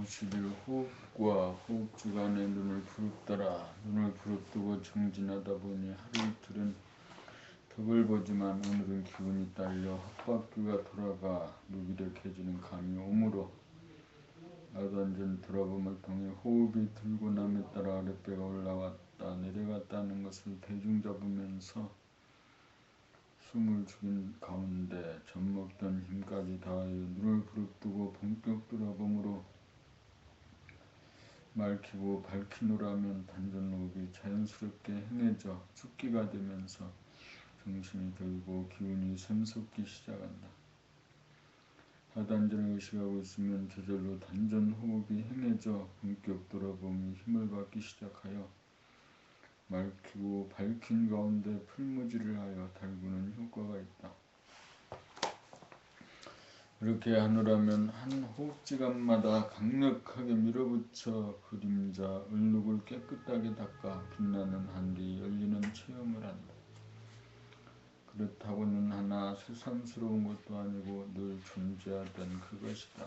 무시를 호흡과 호흡 주간에 눈을 부릅떠라. 눈을 부릅뜨고 정진하다 보니 하루 이틀은 덕을 보지만 오늘은 기운이 딸려 헛바퀴가 돌아가 무기력해지는 감이 오므로 아단전 돌아봄을 통해 호흡이 들고 남에 따라 아랫배가 올라왔다 내려갔다 하는 것을 대중 잡으면서 숨을 죽인 가운데 젖먹던 힘까지 다하여 눈을 부릅뜨고 본격 돌아봄으로 맑히고 밝히노라면 단전호흡이 자연스럽게 행해져 죽기가 되면서 정신이 들고 기운이 샘솟기 시작한다. 하단전을 의식하고 있으면 저절로 단전호흡이 행해져 본격 돌아봄이 힘을 받기 시작하여 맑히고 밝힌 가운데 풀무지를 하여 달구는 효과가 있다. 그렇게 하노라면 한 호흡지간마다 강력하게 밀어붙여 그림자, 얼룩을 깨끗하게 닦아 빛나는 하늘이 열리는 체험을 한다. 그렇다고는 하나 새삼스러운 것도 아니고 늘 존재하던 그것이다.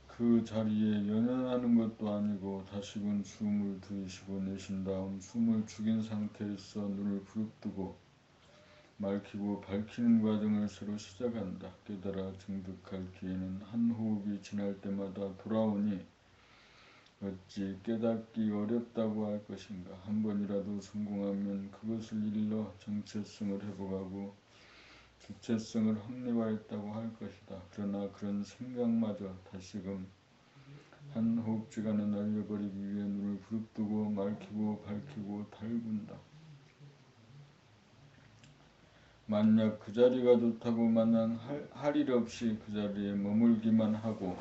그 자리에 연연하는 것도 아니고 다시금 숨을 들이쉬고 내쉰 다음 숨을 죽인 상태에서 눈을 부릅뜨고 맑히고 밝히는 과정을 새로 시작한다. 깨달아 정득할 기회는 한 호흡이 지날 때마다 돌아오니 어찌 깨닫기 어렵다고 할 것인가. 한 번이라도 성공하면 그것을 일러 정체성을 회복하고 주체성을 확립하였다고 할 것이다. 그러나 그런 생각마저 다시금 한 호흡지간에 날려버리기 위해 눈을 부릅뜨고 맑히고 밝히고 달군다. 만약 그 자리가 좋다고 마냥 할 일 없이 그 자리에 머물기만 하고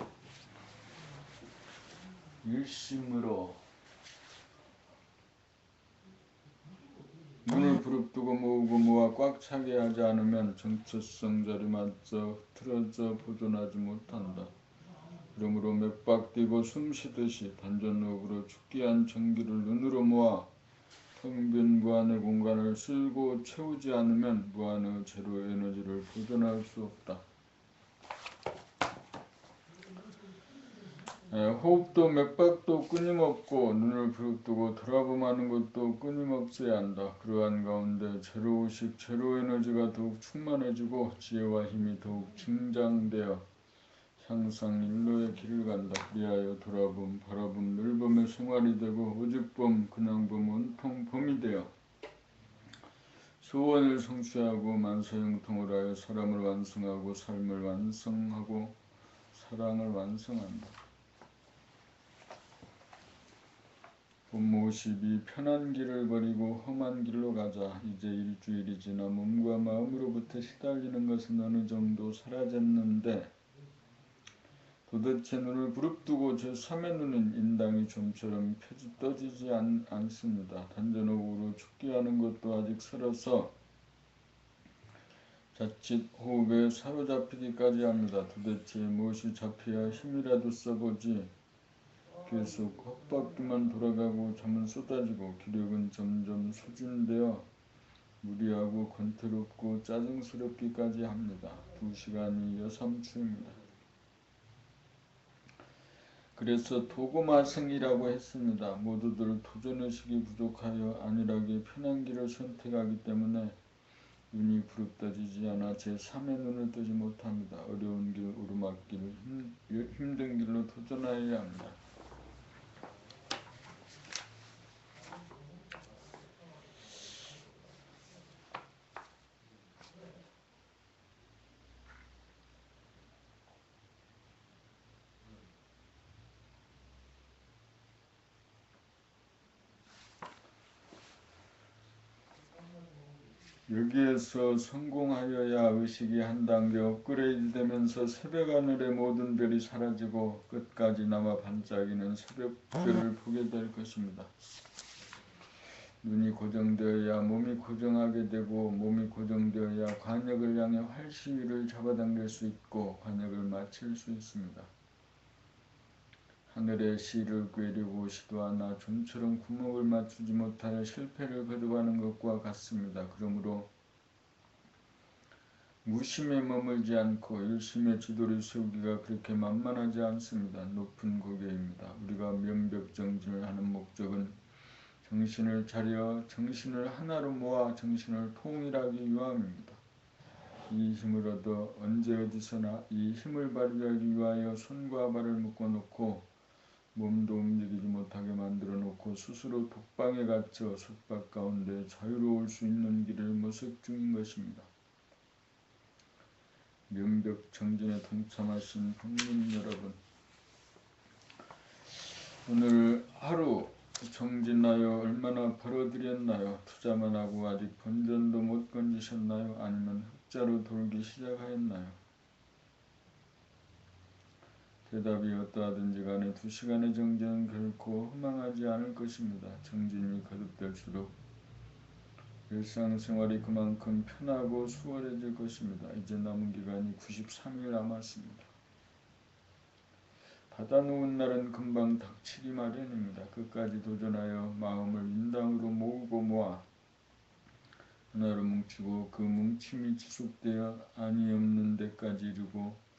일심으로 눈을 부릅뜨고 모으고 모아 꽉 차게 하지 않으면 정체성 자리마저 흐트러져 보존하지 못한다. 그러므로 몇 박 뛰고 숨 쉬듯이 단전호흡으로 축기한 전기를 눈으로 모아 텅 빈 무한의 공간을 쓸고 채우지 않으면 무한의 제로 에너지를 보존할 수 없다. 호흡도 맥박도 끊임없고 눈을 부릅뜨고 돌아봄하는 것도 끊임없어야 한다. 그러한 가운데 제로의식, 제로에너지가 더욱 충만해지고 지혜와 힘이 더욱 증장되어 향상 일로의 길을 간다. 그리하여 돌아봄, 바라봄, 늘봄의 생활이 되고 오직봄, 근황봄, 온통 봄이 되어 소원을 성취하고 만사형통을 하여 사람을 완성하고 삶을 완성하고 사랑을 완성한다. 본모 52 편한 길을 버리고 험한 길로 가자. 이제 일주일이 지나 몸과 마음으로부터 시달리는 것은 어느 정도 사라졌는데 도대체 눈을 부릅뜨고 제3의 눈은 인당이 좀처럼 떠지지 않습니다. 단전호흡으로 죽기하는 것도 아직 서러서 자칫 호흡에 사로잡히기까지 합니다. 도대체 무엇이 잡혀야 힘이라도 써보지. 계속 헛바퀴만 돌아가고 잠은 쏟아지고 기력은 점점 소진되어 무리하고 권태롭고 짜증스럽기까지 합니다. 2시간이 여삼추입니다. 그래서 도고마승이라고 했습니다. 모두들 도전의식이 부족하여 안일하게 편한 길을 선택하기 때문에 눈이 부릅떠지지 않아 제3의 눈을 뜨지 못합니다. 어려운 길, 오르막길, 힘든 길로 도전하여야 합니다. 여기에서 성공하여야 의식이 한 단계 업그레이드 되면서 새벽 하늘의 모든 별이 사라지고 끝까지 남아 반짝이는 새벽별을 보게 될 것입니다. 눈이 고정되어야 몸이 고정하게 되고 몸이 고정되어야 관역을 향해 활시위를 잡아당길 수 있고 관역을 마칠 수 있습니다. 하늘의 실을 꿰려고 시도하나 좀처럼 구멍을 맞추지 못하여 실패를 거듭하는 것과 같습니다. 그러므로 무심에 머물지 않고 일심의 지도를 세우기가 그렇게 만만하지 않습니다. 높은 고개입니다. 우리가 명벽정진을 하는 목적은 정신을 차려 정신을 하나로 모아 정신을 통일하기 위함입니다. 이 힘을 얻어 언제 어디서나 이 힘을 발휘하기 위하여 손과 발을 묶어놓고 몸도 움직이지 못하게 만들어 놓고 스스로 독방에 갇혀 속박 가운데 자유로울 수 있는 길을 모색 중인 것입니다. 명벽 정진에 동참하신 국민 여러분, 오늘 하루 정진하여 얼마나 벌어들였나요? 투자만 하고 아직 본전도 못 건지셨나요? 아니면 흑자로 돌기 시작하였나요? 대답이 어떠하든지 간에 2시간의 정진은 결코 허망하지 않을 것입니다. 정진이 거듭될수록 일상생활이 그만큼 편하고 수월해질 것입니다. 이제 남은 기간이 93일 남았습니다. 받아놓은 날은 금방 닥치기 마련입니다. 끝까지 도전하여 마음을 인당으로 모으고 모아 하나로 뭉치고 그 뭉침이 지속되어 안이 없는 데까지 이르고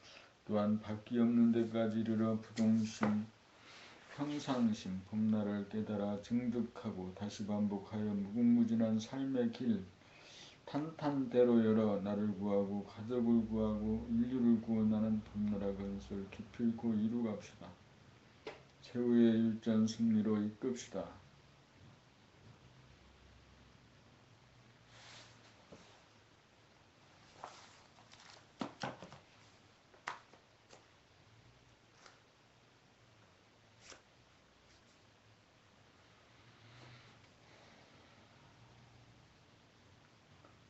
또한 밖이 없는 데까지 이르러 부동심, 평상심, 봄날을 깨달아 증득하고 다시 반복하여 무궁무진한 삶의 길 탄탄대로 열어 나를 구하고 가족을 구하고 인류를 구원하는 봄나라 건설 기필코 이루갑시다. 최후의 일전 승리로 이끕시다.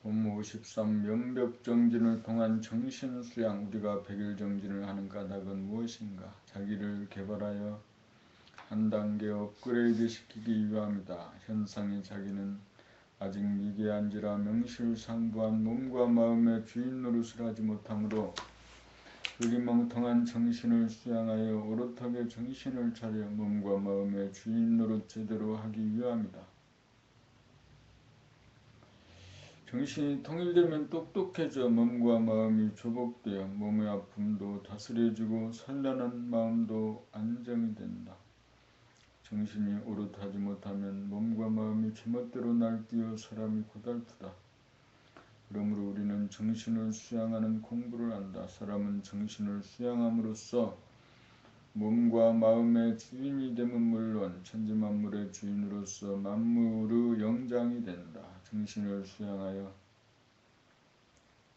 본무 53 명벽정진을 통한 정신수양. 우리가 100일 정진을 하는 까닭은 무엇인가? 자기를 개발하여 한 단계 업그레이드 시키기 위함이다. 현상의 자기는 아직 미개한지라 명실상부한 몸과 마음의 주인 노릇을 하지 못하므로 흐리멍텅한 정신을 수양하여 오롯하게 정신을 차려 몸과 마음의 주인 노릇 제대로 하기 위함이다. 정신이 통일되면 똑똑해져 몸과 마음이 조복되어 몸의 아픔도 다스려지고 선련한 마음도 안정이 된다. 정신이 오롯하지 못하면 몸과 마음이 제멋대로 날뛰어 사람이 고달프다. 그러므로 우리는 정신을 수양하는 공부를 한다. 사람은 정신을 수양함으로써 몸과 마음의 주인이 되면 물론 천지만물의 주인으로서 만물의 영장이 된다. 정신을 수양하여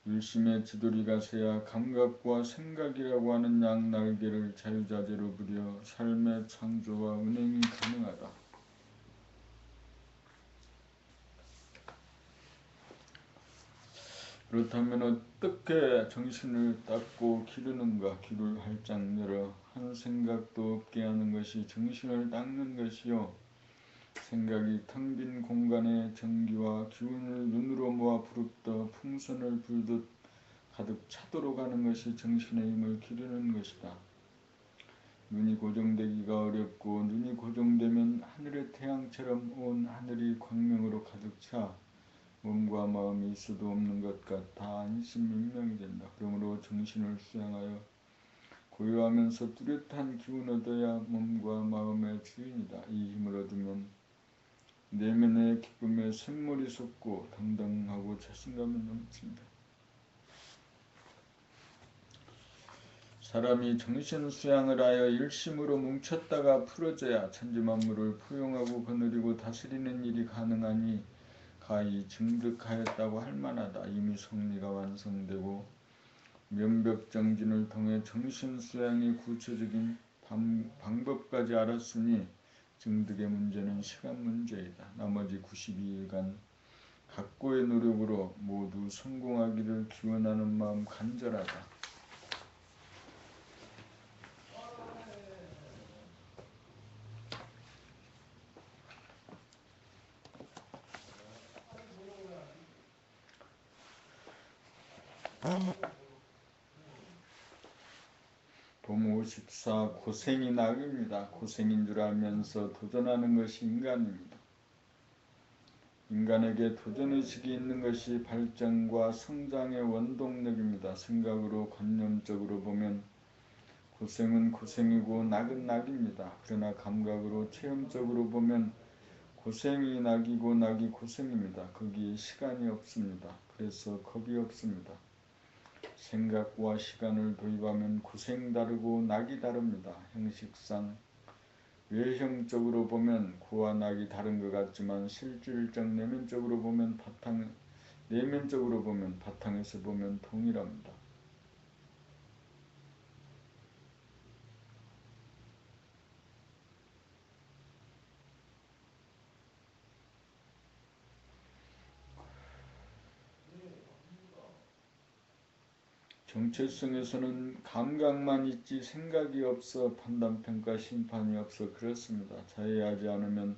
일심의 지도리가 새야 감각과 생각이라고 하는 양날개를 자유자재로 부려 삶의 창조와 운행이 가능하다. 그렇다면 어떻게 정신을 닦고 기르는가? 귀를 활짝 열어 한 생각도 없게 하는 것이 정신을 닦는 것이요. 생각이 텅 빈 공간에 전기와 기운을 눈으로 모아 부릅떠 풍선을 불듯 가득 차도록 하는 것이 정신의 힘을 기르는 것이다. 눈이 고정되기가 어렵고 눈이 고정되면 하늘의 태양처럼 온 하늘이 광명으로 가득 차 몸과 마음이 있어도 없는 것 같아 안심민명이 된다. 그러므로 정신을 수양하여 고요하면서 뚜렷한 기운 얻어야 몸과 마음의 주인이다. 이 힘을 얻으면 내면의 기쁨에 샘물이 솟고 당당하고 자신감이 넘친다. 사람이 정신 수양을 하여 일심으로 뭉쳤다가 풀어져야 천지만물을 포용하고 거느리고 다스리는 일이 가능하니 가히 증득하였다고 할 만하다. 이미 성리가 완성되고 면벽정진을 통해 정신 수양의 구체적인 방법까지 알았으니 증득의 문제는 시간 문제이다. 나머지 92일간 각고의 노력으로 모두 성공하기를 기원하는 마음 간절하다. 봄 54 고생이 낙입니다. 고생인 줄 알면서 도전하는 것이 인간입니다. 인간에게 도전의식이 있는 것이 발전과 성장의 원동력입니다. 생각으로 관념적으로 보면 고생은 고생이고 낙은 낙입니다. 그러나 감각으로 체험적으로 보면 고생이 낙이고 낙이 고생입니다. 거기에 시간이 없습니다. 그래서 겁이 없습니다. 생각과 시간을 도입하면 고생 다르고 낙이 다릅니다. 형식상 외형적으로 보면 고와 낙이 다른 것 같지만 실질적 내면적으로 보면 바탕에서 보면 동일합니다. 정체성에서는 감각만 있지 생각이 없어 판단평가 심판이 없어 그렇습니다. 자해하지 않으면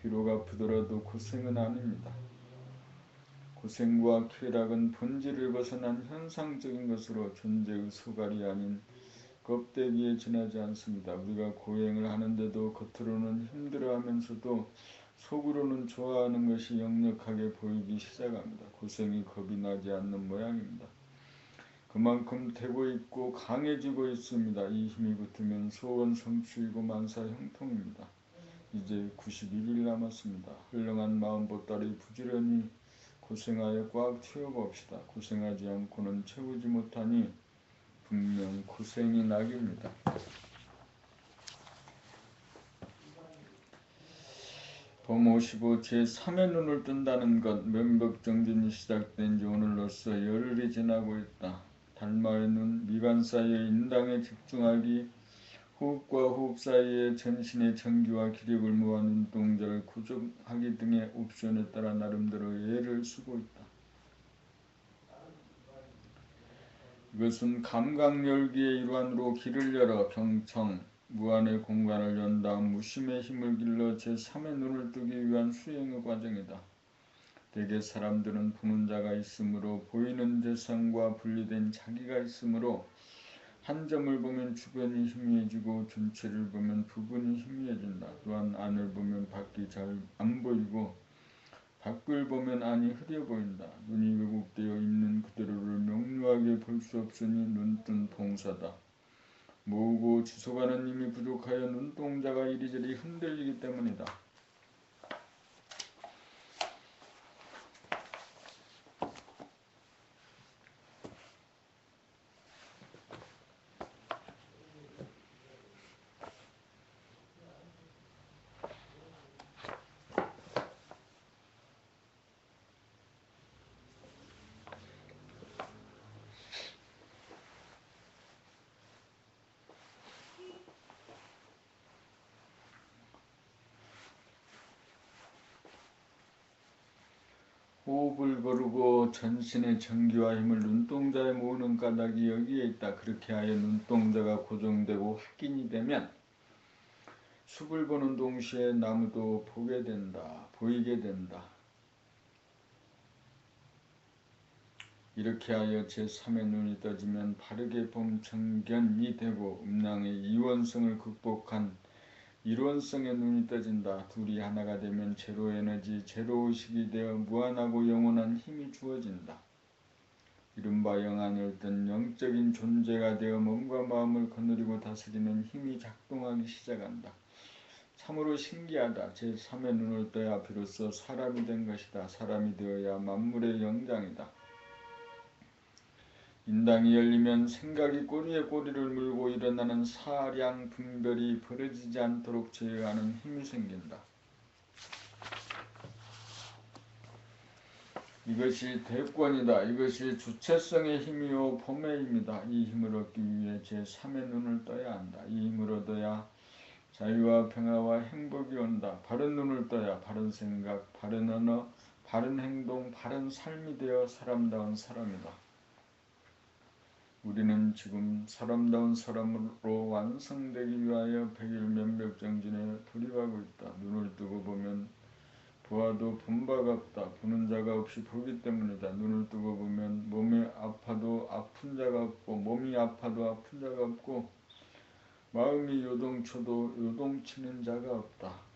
비록 아프더라도 고생은 아닙니다. 고생과 쾌락은 본질을 벗어난 현상적인 것으로 존재의 소갈이 아닌 껍데기에 지나지 않습니다. 우리가 고행을 하는데도 겉으로는 힘들어하면서도 속으로는 좋아하는 것이 역력하게 보이기 시작합니다. 고생이 겁이 나지 않는 모양입니다. 그만큼 되고 있고 강해지고 있습니다. 이 힘이 붙으면 소원 성취이고 만사 형통입니다. 이제 91일 남았습니다. 헐렁한 마음 보따리 부지런히 고생하여 꽉 채워봅시다. 고생하지 않고는 채우지 못하니 분명 고생이 낙입니다. 봄 55 제3의 눈을 뜬다는 것, 면벽정진이 시작된 지 오늘로써 열흘이 지나고 있다. 달마의 눈, 미간 사이의 인당에 집중하기, 호흡과 호흡 사이에 전신의 전기와 기력을 모아 눈동자를 고정하기 등의 옵션에 따라 나름대로 애를 쓰고 있다. 이것은 감각열기의 일환으로 길을 열어 병청, 무한의 공간을 연 다음 무심의 힘을 길러 제3의 눈을 뜨기 위한 수행의 과정이다. 대개 사람들은 보는 자가 있으므로 보이는 대상과 분리된 자기가 있으므로 한 점을 보면 주변이 희미해지고 전체를 보면 부분이 희미해진다. 또한 안을 보면 밖이 잘 안 보이고 밖을 보면 안이 흐려 보인다. 눈이 왜곡되어 있는 그대로를 명료하게 볼 수 없으니 눈뜬 봉사다. 모으고 지속하는 힘이 부족하여 눈동자가 이리저리 흔들리기 때문이다. 호흡을 거르고 전신의 전기와 힘을 눈동자에 모으는 까닭이 여기에 있다. 그렇게 하여 눈동자가 고정되고 확인이 되면 숲을 보는 동시에 나무도 보이게 된다. 이렇게 하여 제3의 눈이 떠지면 바르게 본 정견이 되고 음랑의 이원성을 극복한 일원성의 눈이 떠진다. 둘이 하나가 되면 제로 에너지, 제로 의식이 되어 무한하고 영원한 힘이 주어진다. 이른바 영안을 뜬 영적인 존재가 되어 몸과 마음을 거느리고 다스리는 힘이 작동하기 시작한다. 참으로 신기하다. 제3의 눈을 떠야 비로소 사람이 된 것이다. 사람이 되어야 만물의 영장이다. 인당이 열리면 생각이 꼬리에 꼬리를 물고 일어나는 사량 분별이 벌어지지 않도록 제어하는 힘이 생긴다. 이것이 대권이다. 이것이 주체성의 힘이요 봄의 힘이다. 이 힘을 얻기 위해 제3의 눈을 떠야 한다. 이 힘을 얻어야 자유와 평화와 행복이 온다. 바른 눈을 떠야 바른 생각, 바른 언어, 바른 행동, 바른 삶이 되어 사람다운 사람이다. 우리는 지금 사람다운 사람으로 완성되기 위하여 백일 면벽정진에 돌입하고 있다. 눈을 뜨고 보면 보아도 본 바가 없다. 보는 자가 없이 보기 때문이다. 눈을 뜨고 보면 몸이 아파도 아픈 자가 없고 몸이 아파도 아픈 자가 없고 마음이 요동쳐도 요동치는 자가 없다.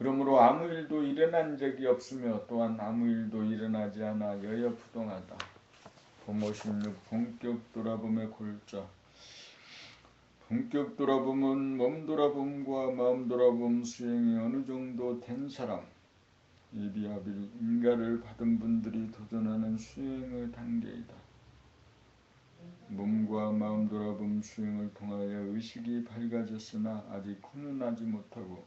그러므로 아무 일도 일어난 적이 없으며 또한 아무 일도 일어나지 않아 여여부동하다. 봄 56 본격 돌아봄의 골자. 본격 돌아봄은 몸 돌아봄과 마음 돌아봄 수행이 어느 정도 된 사람, 예비하빌 인가를 받은 분들이 도전하는 수행의 단계이다. 몸과 마음 돌아봄 수행을 통하여 의식이 밝아졌으나 아직 훈훈하지 못하고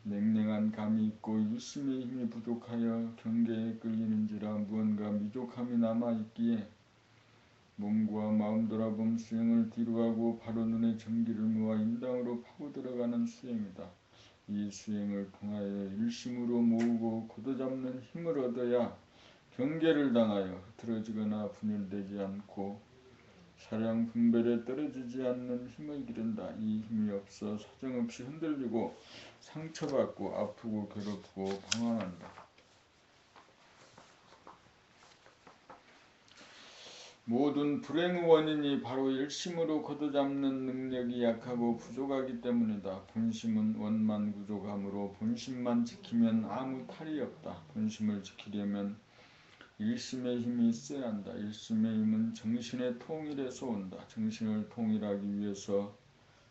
냉랭한 감이 있고 일심의 힘이 부족하여 경계에 끌리는지라 무언가 미족함이 남아있기에 몸과 마음 돌아봄 수행을 뒤로하고 바로 눈에 전기를 모아 인당으로 파고 들어가는 수행이다. 이 수행을 통하여 일심으로 모으고 걷어잡는 힘을 얻어야 경계를 당하여 흐트러지거나 분열되지 않고 사량 분별에 떨어지지 않는 힘을 기른다. 이 힘이 없어 사정없이 흔들리고 상처받고 아프고 괴롭고 방황한다. 모든 불행의 원인이 바로 일심으로 걷어잡는 능력이 약하고 부족하기 때문이다. 본심은 원만구족하므로 본심만 지키면 아무 탈이 없다. 본심을 지키려면 일심의 힘이 있어야 한다. 일심의 힘은 정신의 통일에서 온다. 정신을 통일하기 위해서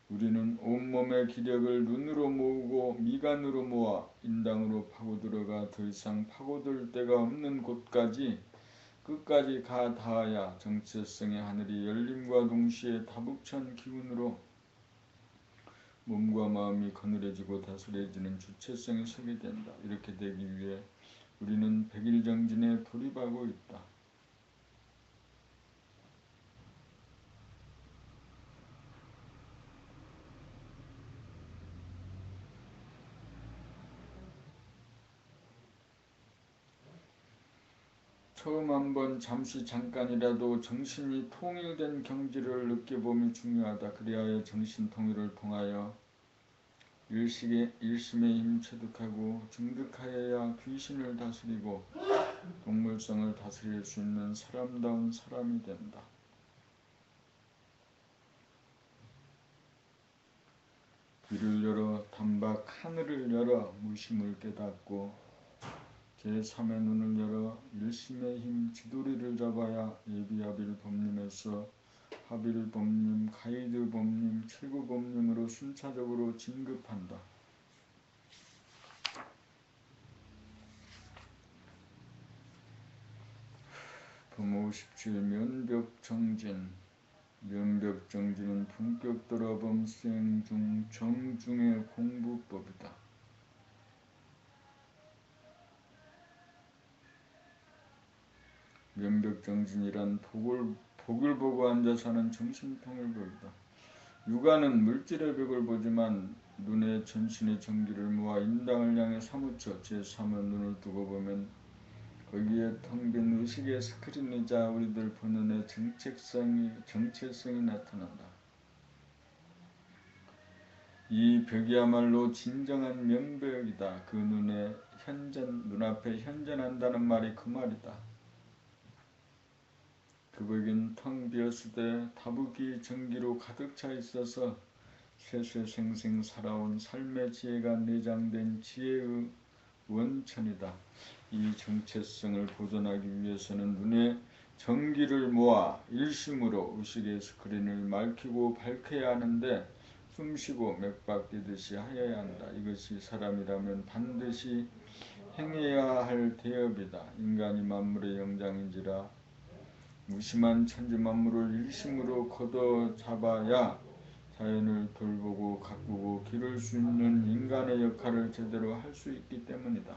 우리는 온몸의 기력을 눈으로 모으고 미간으로 모아 인당으로 파고들어가 더 이상 파고들 데가 없는 곳까지 끝까지 가 닿아야 정체성의 하늘이 열림과 동시에 다복찬 기운으로 몸과 마음이 거느려지고 다스려지는 주체성이 서게 된다. 이렇게 되기 위해 우리는 백일정진에 돌입하고 있다. 처음 한번 잠깐이라도 정신이 통일된 경지를 느껴봄이 중요하다. 그리하여 정신 통일을 통하여 일심의 힘 체득하고 증득하여야 귀신을 다스리고 동물성을 다스릴 수 있는 사람다운 사람이 된다. 귀를 열어 단박 하늘을 열어 무심을 깨닫고 제3의 눈을 열어 일심의 힘 지도리를 잡아야 예비하빌 법림에서 하빌 법림, 가이드 법림, 최고 법림으로 순차적으로 진급한다. 봄 57 면벽정진. 면벽정진은 품격 돌아봄 수행 중 정중의 공부법이다. 면벽정진이란 복을 보고 앉아서 하는 정신통일법이다. 육안은 물질의 벽을 보지만 눈에 전신의 정기를 모아 인당을 향해 사무쳐 제3의 눈을 두고 보면 거기에 텅 빈 의식의 스크린이자 우리들 본연의 정체성이 나타난다. 이 벽이야말로 진정한 명벽이다. 그 눈앞에 현존한다는 말이 그 말이다. 그 벽은 텅 비었으되 다부기 전기로 가득 차 있어서 쇠쇠생생 살아온 삶의 지혜가 내장된 지혜의 원천이다. 이 정체성을 보존하기 위해서는 눈에 전기를 모아 일심으로 의식의 스크린을 맑히고 밝혀야 하는데 숨쉬고 맥박 뛰듯이 하여야 한다. 이것이 사람이라면 반드시 행해야 할 대업이다. 인간이 만물의 영장인지라 무심한 천지 만물을 일심으로 걷어잡아야 자연을 돌보고 가꾸고 기를 수 있는 인간의 역할을 제대로 할 수 있기 때문이다.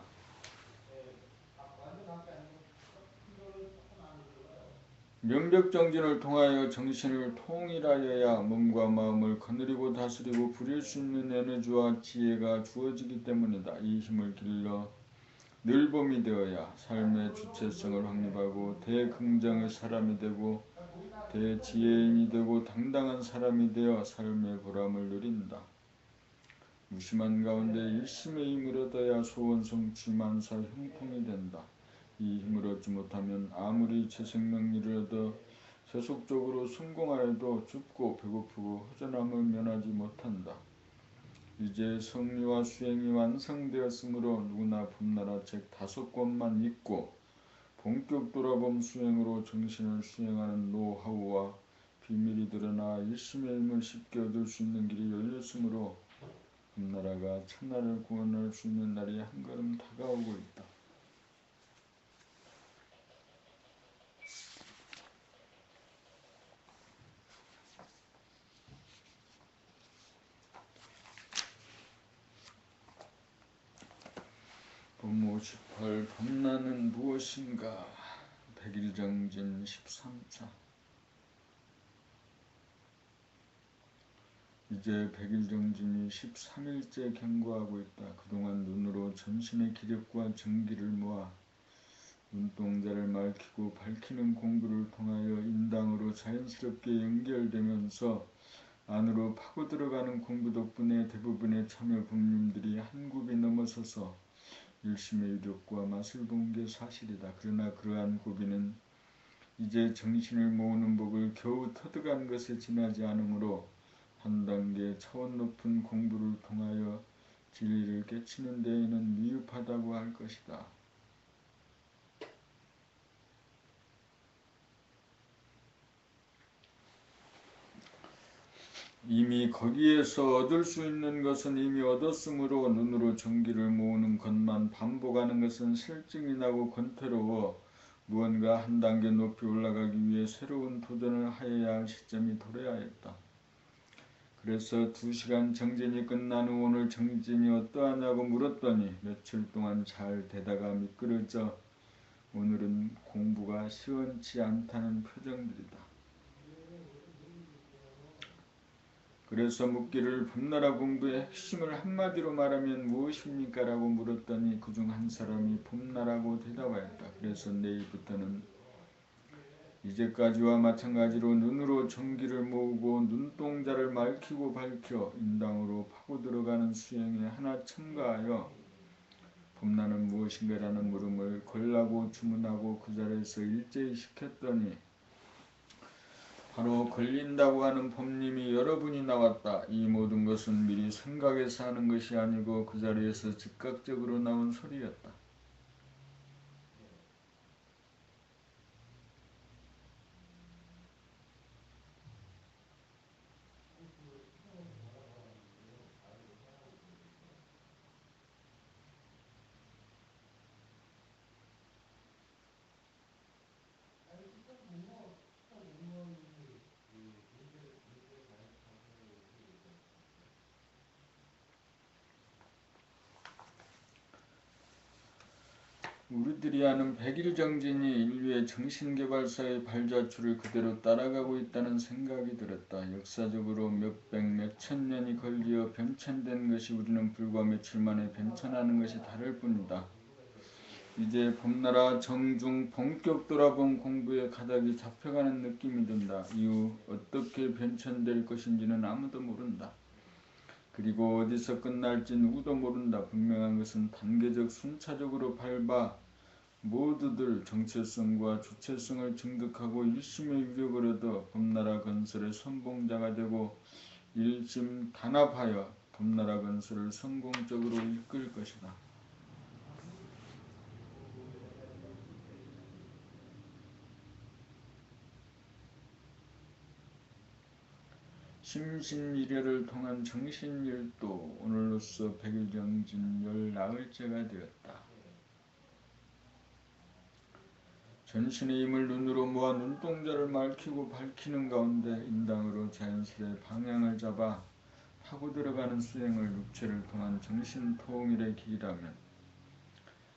명백정진을 통하여 정신을 통일하여야 몸과 마음을 거느리고 다스리고 부릴 수 있는 에너지와 지혜가 주어지기 때문이다. 이 힘을 길러 늘봄이 되어야 삶의 주체성을 확립하고 대긍정의 사람이 되고 대지혜인이 되고 당당한 사람이 되어 삶의 보람을 누린다. 무심한 가운데 일심의 힘을 얻어야 소원 성취 만사 형통이 된다. 이 힘을 얻지 못하면 아무리 재생명리를 얻어 세속적으로 성공하여도 춥고 배고프고 허전함을 면하지 못한다. 이제 성리와 수행이 완성되었으므로 누구나 봄나라 책 5권만 읽고 본격 돌아봄 수행으로 정신을 수행하는 노하우와 비밀이 드러나 일심의 힘을 쉽게 얻을 수 있는 길이 열렸으므로 봄나라가 천하를 구원할 수 있는 날이 한 걸음 다가오고 있다. 봄 58 봄나는 무엇인가. 백일정진 13차. 이제 백일정진이 13일째 경과하고 있다. 그동안 눈으로 전신의 기력과 정기를 모아 눈동자를 맑히고 밝히는 공부를 통하여 인당으로 자연스럽게 연결되면서 안으로 파고들어가는 공부 덕분에 대부분의 참여 법님들이 한 굽이 넘어서서 일심의 유력과 맛을 본 게 사실이다. 그러나 그러한 고비는 이제 정신을 모으는 법을 겨우 터득한 것에 지나지 않으므로 한 단계 차원 높은 공부를 통하여 진리를 깨치는 데에는 미흡하다고 할 것이다. 이미 거기에서 얻을 수 있는 것은 이미 얻었으므로 눈으로 정기를 모으는 것만 반복하는 것은 실증이 나고 권태로워 무언가 한 단계 높이 올라가기 위해 새로운 도전을 하여야 할 시점이 도래하였다. 그래서 2시간 정진이 끝난 후 오늘 정진이 어떠하냐고 물었더니 며칠 동안 잘 되다가 미끄러져 오늘은 공부가 시원치 않다는 표정들이다. 그래서 묻기를 봄나라 공부의 핵심을 한마디로 말하면 무엇입니까? 라고 물었더니 그중 한 사람이 봄나라고 대답하였다. 그래서 내일부터는 이제까지와 마찬가지로 눈으로 정기를 모으고 눈동자를 맑히고 밝혀 인당으로 파고들어가는 수행에 하나 첨가하여 봄나는 무엇인가라는 물음을 걸라고 주문하고 그 자리에서 일제히 시켰더니 바로 걸린다고 하는 법님이 여러분이 나왔다. 이 모든 것은 미리 생각해서 하는 것이 아니고 그 자리에서 즉각적으로 나온 소리였다. 우리들이 아는 백일정진이 인류의 정신개발사의 발자취를 그대로 따라가고 있다는 생각이 들었다. 역사적으로 몇백 몇천 년이 걸리어 변천된 것이 우리는 불과 며칠 만에 변천하는 것이 다를 뿐이다. 이제 봄나라 정중 본격 돌아본 공부에 가닥이 잡혀가는 느낌이 든다. 이후 어떻게 변천될 것인지는 아무도 모른다. 그리고 어디서 끝날지 누구도 모른다. 분명한 것은 단계적 순차적으로 밟아 모두들 정체성과 주체성을 증득하고 일심의 위력을 얻어 봄나라 건설의 선봉자가 되고 일심 단합하여 봄나라 건설을 성공적으로 이끌 것이다. 심신일회를 통한 정신일도 오늘로써 백일정진 14일째가 되었다. 전신의 힘을 눈으로 모아 눈동자를 맑히고 밝히는 가운데 인당으로 자연스레 방향을 잡아 파고 들어가는 수행을 육체를 통한 정신통일의 길이라면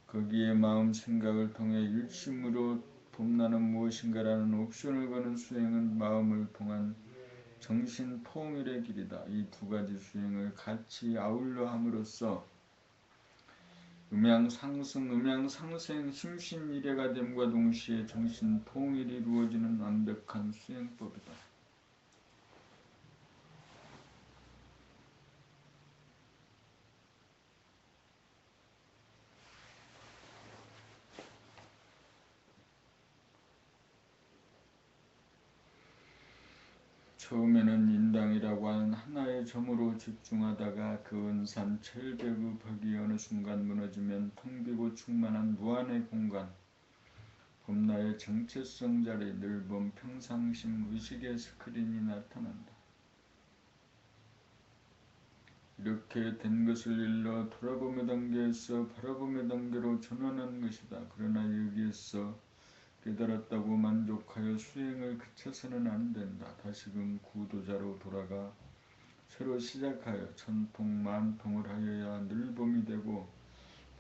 거기에 마음 생각을 통해 일심으로 봄나는 무엇인가라는 옵션을 거는 수행은 마음을 통한 정신통일의 길이다. 이 두 가지 수행을 같이 아울러 함으로써 음양상승, 음양상생, 심신일회가 됨과 동시에 정신통일이 이루어지는 완벽한 수행법이다. 처음에는 인당이라고 하는 하나의 점으로 집중하다가 그 은산 철벽의 벽이 어느 순간 무너지면 텅 비고 충만한 무한의 공간, 봄나의 정체성 자리, 넓은 평상심, 의식의 스크린이 나타난다. 이렇게 된 것을 일러 돌아봄의 단계에서 바라봄의 단계로 전환한 것이다. 그러나 여기에서 깨달았다고 만족하여 수행을 그쳐서는 안 된다. 다시금 구도자로 돌아가 새로 시작하여 천통 만통을 하여야 늘봄이 되고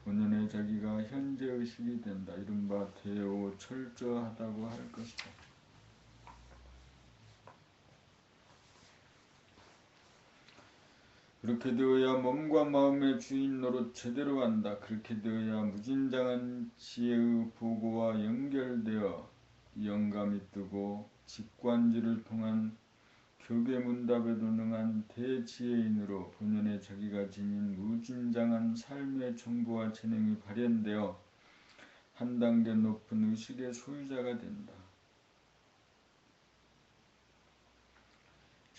본연의 자기가 현재의식이 된다. 이른바 대오철저하다고 할 것이다. 그렇게 되어야 몸과 마음의 주인 노릇 제대로 한다. 그렇게 되어야 무진장한 지혜의 보고와 연결되어 영감이 뜨고 직관지를 통한 교계문답에도 능한 대지혜인으로 본연의 자기가 지닌 무진장한 삶의 정보와 재능이 발현되어 한 단계 높은 의식의 소유자가 된다.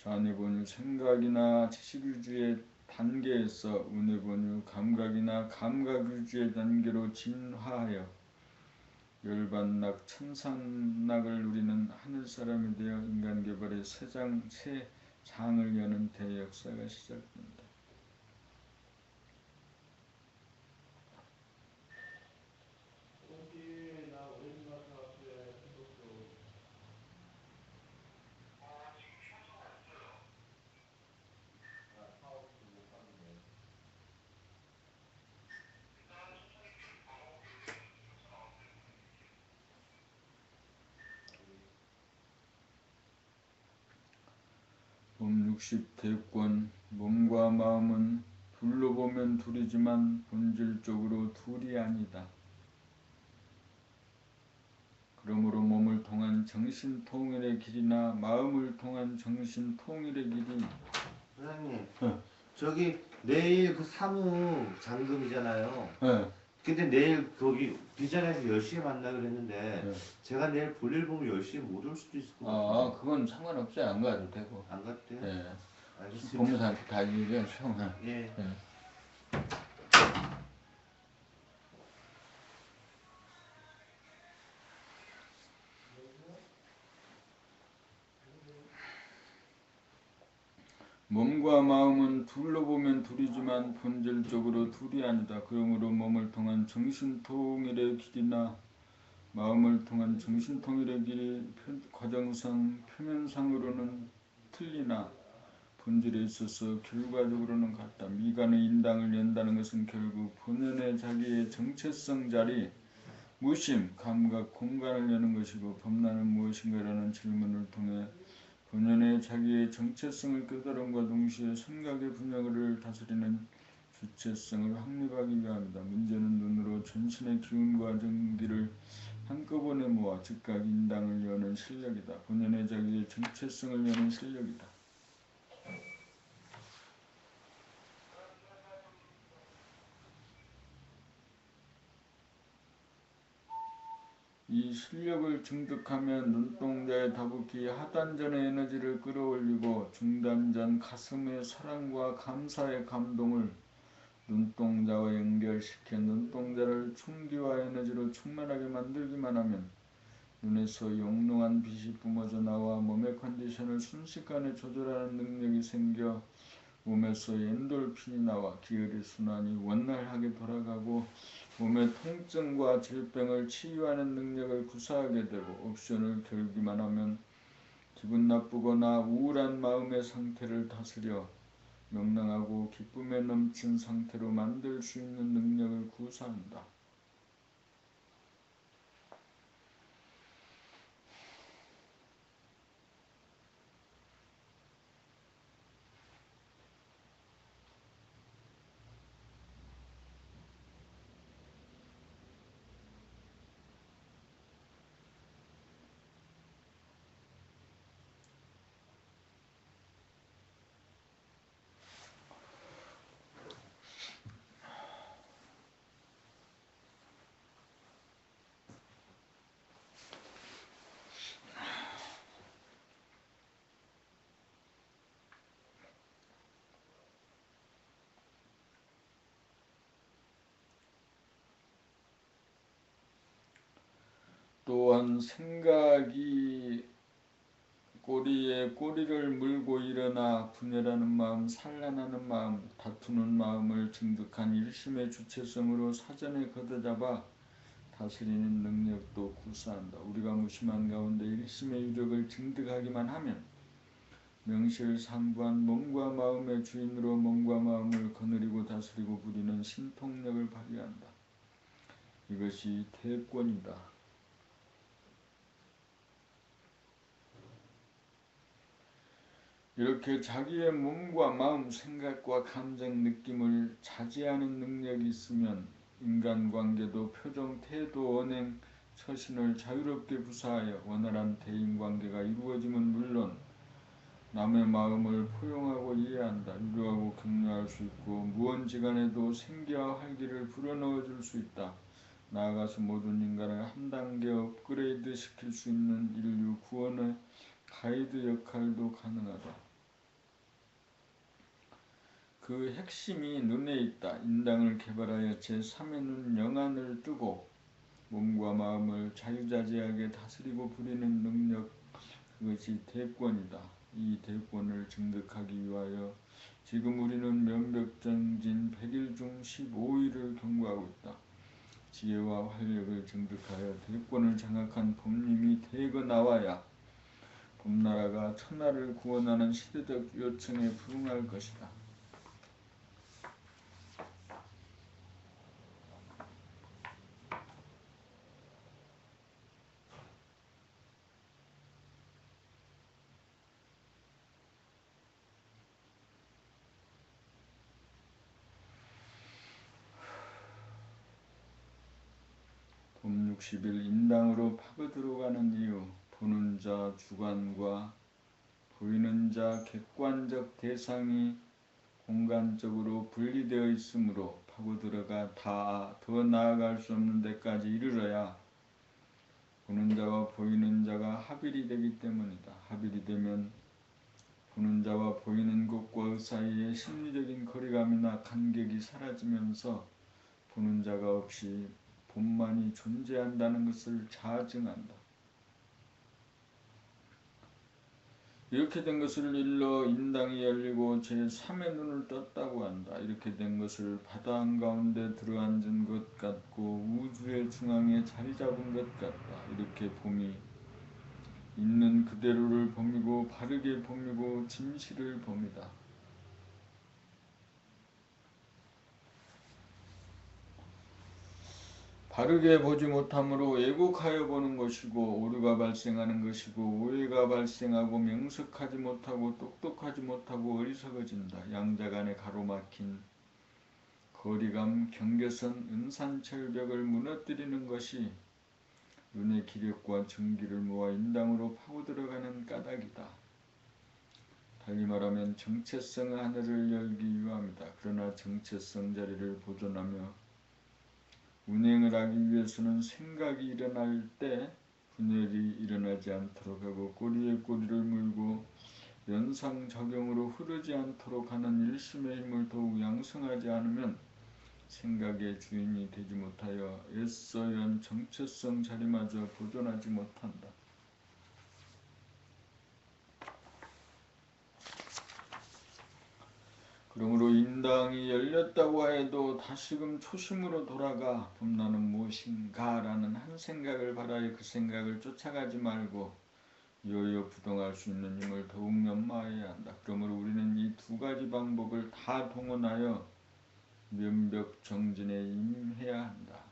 좌뇌본유 생각이나 지식유주의 단계에서 우뇌본유 감각이나 감각유주의 단계로 진화하여 열반낙 천상낙을 누리는 하늘사람이 되어 인간개발의 새 장을 여는 대역사가 시작된다. 봄 60대권 몸과 마음은 둘로 보면 둘이지만 본질적으로 둘이 아니다. 그러므로 몸을 통한 정신통일의 길이나 마음을 통한 정신통일의 길이 사장님, 저기 내일 그 사무 잔금이잖아요. 네. 근데 내일 거기 비전에서 10시에 만나기로 했는데 네. 제가 내일 볼일 보면 10시에 못 올 수도 있을 것 같아요. 그건 상관없어요. 안 가도 되고. 안 갔대요? 네. 알겠습니다. 법무사한테 다 얘기해서. 예. 네. 몸과 마음은 둘로 보면 둘이지만 본질적으로 둘이 아니다. 그러므로 몸을 통한 정신통일의 길이나 마음을 통한 정신통일의 길이 과정상 표면상으로는 틀리나 본질에 있어서 결과적으로는 같다. 미간의 인당을 연다는 것은 결국 본연의 자기의 정체성 자리, 무심, 감각, 공간을 여는 것이고 범란은 무엇인가라는 질문을 통해 본연의 자기의 정체성을 깨달음과 동시에 생각의 분야를 다스리는 주체성을 확립하기 위함이다. 문제는 눈으로 전신의 기운과 전기를 한꺼번에 모아 즉각 인당을 여는 실력이다. 본연의 자기의 정체성을 여는 실력이다. 이 실력을 증득하면 눈동자의 다붓기 하단전의 에너지를 끌어올리고 중단전 가슴의 사랑과 감사의 감동을 눈동자와 연결시켜 눈동자를 충기와 에너지로 충만하게 만들기만 하면 눈에서 영롱한 빛이 뿜어져 나와 몸의 컨디션을 순식간에 조절하는 능력이 생겨 몸에서 엔돌핀이 나와 기혈의 순환이 원활하게 돌아가고 몸의 통증과 질병을 치유하는 능력을 구사하게 되고 옵션을 겨루기만 하면 기분 나쁘거나 우울한 마음의 상태를 다스려 명랑하고 기쁨에 넘친 상태로 만들 수 있는 능력을 구사한다. 또한 생각이 꼬리에 꼬리를 물고 일어나 분열하는 마음, 산란하는 마음, 다투는 마음을 증득한 일심의 주체성으로 사전에 걷어잡아 다스리는 능력도 구사한다. 우리가 무심한 가운데 일심의 유력을 증득하기만 하면 명실상부한 몸과 마음의 주인으로 몸과 마음을 거느리고 다스리고 부리는 신통력을 발휘한다. 이것이 대권이다. 이렇게 자기의 몸과 마음, 생각과 감정, 느낌을 자제하는 능력이 있으면 인간관계도 표정, 태도, 언행, 처신을 자유롭게 구사하여 원활한 대인관계가 이루어짐은 물론 남의 마음을 포용하고 이해한다. 위로하고 격려할 수 있고 무언지간에도 생기와 활기를 불어넣어 줄 수 있다. 나아가서 모든 인간을 한 단계 업그레이드 시킬 수 있는 인류 구원의 가이드 역할도 가능하다. 그 핵심이 눈에 있다. 인당을 개발하여 제3의 눈 영안을 뜨고 몸과 마음을 자유자재하게 다스리고 부리는 능력, 그것이 대권이다. 이 대권을 증득하기 위하여 지금 우리는 명백정진 100일 중 15일을 경과하고 있다. 지혜와 활력을 증득하여 대권을 장악한 법님이 대거 나와야 봄나라가 천하를 구원하는 시대적 요청에 부응할 것이다. 봄 60일 인당으로 파고들어가는 이유. 보는 자 주관과 보이는 자 객관적 대상이 공간적으로 분리되어 있으므로 파고들어가 더 나아갈 수 없는 데까지 이르러야 보는 자와 보이는 자가 합일이 되기 때문이다. 합일이 되면 보는 자와 보이는 것과 사이의 심리적인 거리감이나 간격이 사라지면서 보는 자가 없이 본만이 존재한다는 것을 자증한다. 이렇게 된 것을 일러 인당이 열리고 제3의 눈을 떴다고 한다. 이렇게 된 것을 바다 한가운데 들어앉은 것 같고 우주의 중앙에 자리 잡은 것 같다. 이렇게 봄이 있는 그대로를 봄이고 바르게 봄이고 진실을 봄이다. 바르게 보지 못함으로 왜곡하여 보는 것이고 오류가 발생하는 것이고 오해가 발생하고 명석하지 못하고 똑똑하지 못하고 어리석어진다. 양자 간에 가로막힌 거리감, 경계선, 은산철벽을 무너뜨리는 것이 눈의 기력과 정기를 모아 인당으로 파고들어가는 까닭이다. 달리 말하면 정체성의 하늘을 열기 위함이다. 그러나 정체성 자리를 보존하며 운행을 하기 위해서는 생각이 일어날 때 분열이 일어나지 않도록 하고 꼬리에 꼬리를 물고 연상작용으로 흐르지 않도록 하는 일심의 힘을 더욱 양성하지 않으면 생각의 주인이 되지 못하여 애써 연 정체성 자리마저 보존하지 못한다. 그러므로 인당이 열렸다고 해도 다시금 초심으로 돌아가 범나는 무엇인가 라는 한 생각을 바라여 그 생각을 쫓아가지 말고 여여 부동할 수 있는 힘을 더욱 연마해야 한다. 그러므로 우리는 이 두 가지 방법을 다 동원하여 면벽정진에 임해야 한다.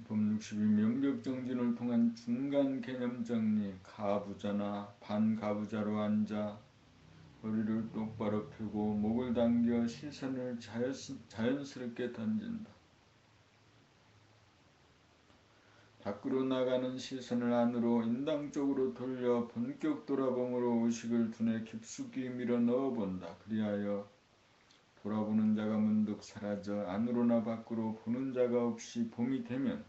법 62 면벽정진을 통한 중간 개념 정리. 가부자나 반가부자로 앉아 허리를 똑바로 펴고 목을 당겨 시선을 자연스럽게 던진다. 밖으로 나가는 시선을 안으로 인당 쪽으로 돌려 본격 돌아봄으로 의식을 두뇌 깊숙이 밀어 넣어본다. 그리하여 돌아보는 자가 문득 사라져 안으로나 밖으로 보는 자가 없이 봄이 되면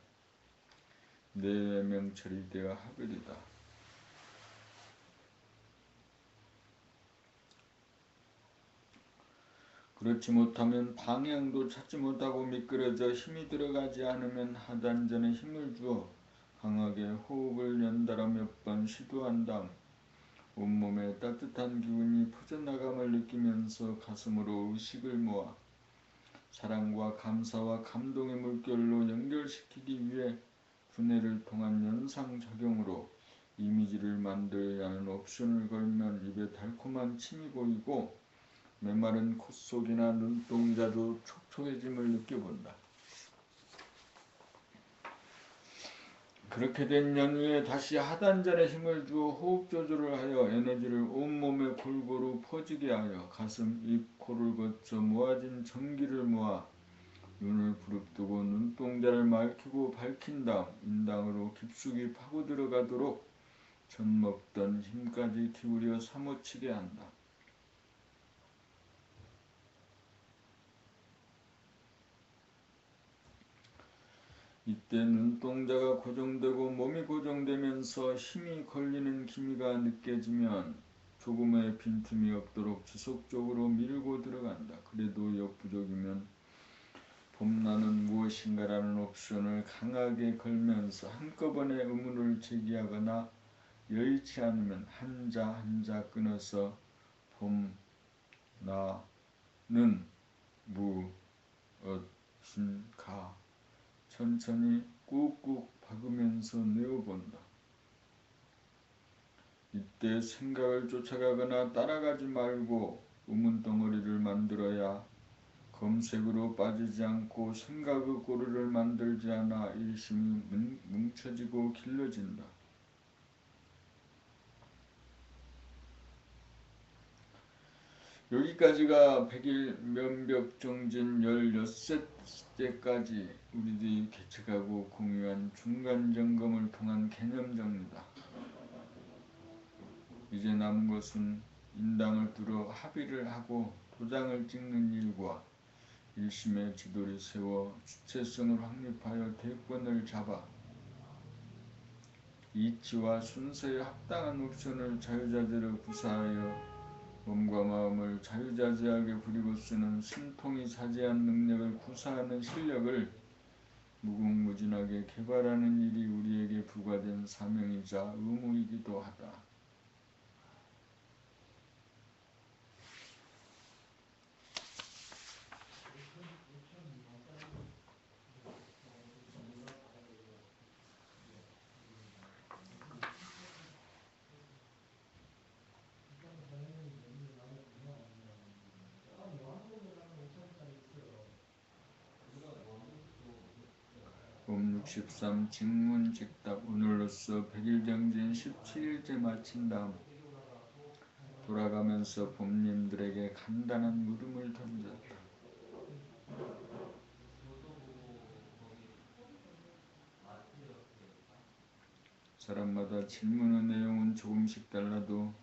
내 명철이 되어 하별이다. 그렇지 못하면 방향도 찾지 못하고 미끄러져 힘이 들어가지 않으면 하단전에 힘을 주어 강하게 호흡을 연달아 몇 번 시도한 다음 온몸에 따뜻한 기운이 퍼져나감을 느끼면서 가슴으로 의식을 모아 사랑과 감사와 감동의 물결로 연결시키기 위해 두뇌를 통한 연상작용으로 이미지를 만들어야 하는 옵션을 걸면 입에 달콤한 침이 고이고 메마른 콧속이나 눈동자도 촉촉해짐을 느껴본다. 그렇게 된 연후에 다시 하단전에 힘을 주어 호흡 조절을 하여 에너지를 온몸에 골고루 퍼지게 하여 가슴, 입, 코를 거쳐 모아진 전기를 모아 눈을 부릅뜨고 눈동자를 맑히고 밝힌 다음 인당으로 깊숙이 파고 들어가도록 젖먹던 힘까지 기울여 사무치게 한다. 이때 눈동자가 고정되고 몸이 고정되면서 힘이 걸리는 기미가 느껴지면 조금의 빈틈이 없도록 지속적으로 밀고 들어간다. 그래도 역부족이면 봄나는 무엇인가라는 옵션을 강하게 걸면서 한꺼번에 의문을 제기하거나 여의치 않으면 한자 한자 끊어서 봄나는 무엇인가 천천히 꾹꾹 박으면서 내어본다. 이때 생각을 쫓아가거나 따라가지 말고 의문덩어리를 만들어야 검색으로 빠지지 않고 생각의 고리를 만들지 않아 일심이 뭉쳐지고 길러진다. 여기까지가 100일 면벽정진 16세까지 우리들이 개척하고 공유한 중간점검을 통한 개념정리다. 이제 남은 것은 인당을 뚫어 합의를 하고 도장을 찍는 일과 일심의 지도를 세워 주체성을 확립하여 대권을 잡아 이치와 순서에 합당한 옵션을 자유자재로 구사하여 몸과 마음을 자유자재하게 부리고 쓰는 신통이 사제한 능력을 구사하는 실력을 무궁무진하게 개발하는 일이 우리에게 부과된 사명이자 의무이기도 하다. 63. 직문직답. 오늘로써 100일정진 17일째 마친 다음 돌아가면서 봄님들에게 간단한 물음을 던졌다. 사람마다 질문의 내용은 조금씩 달라도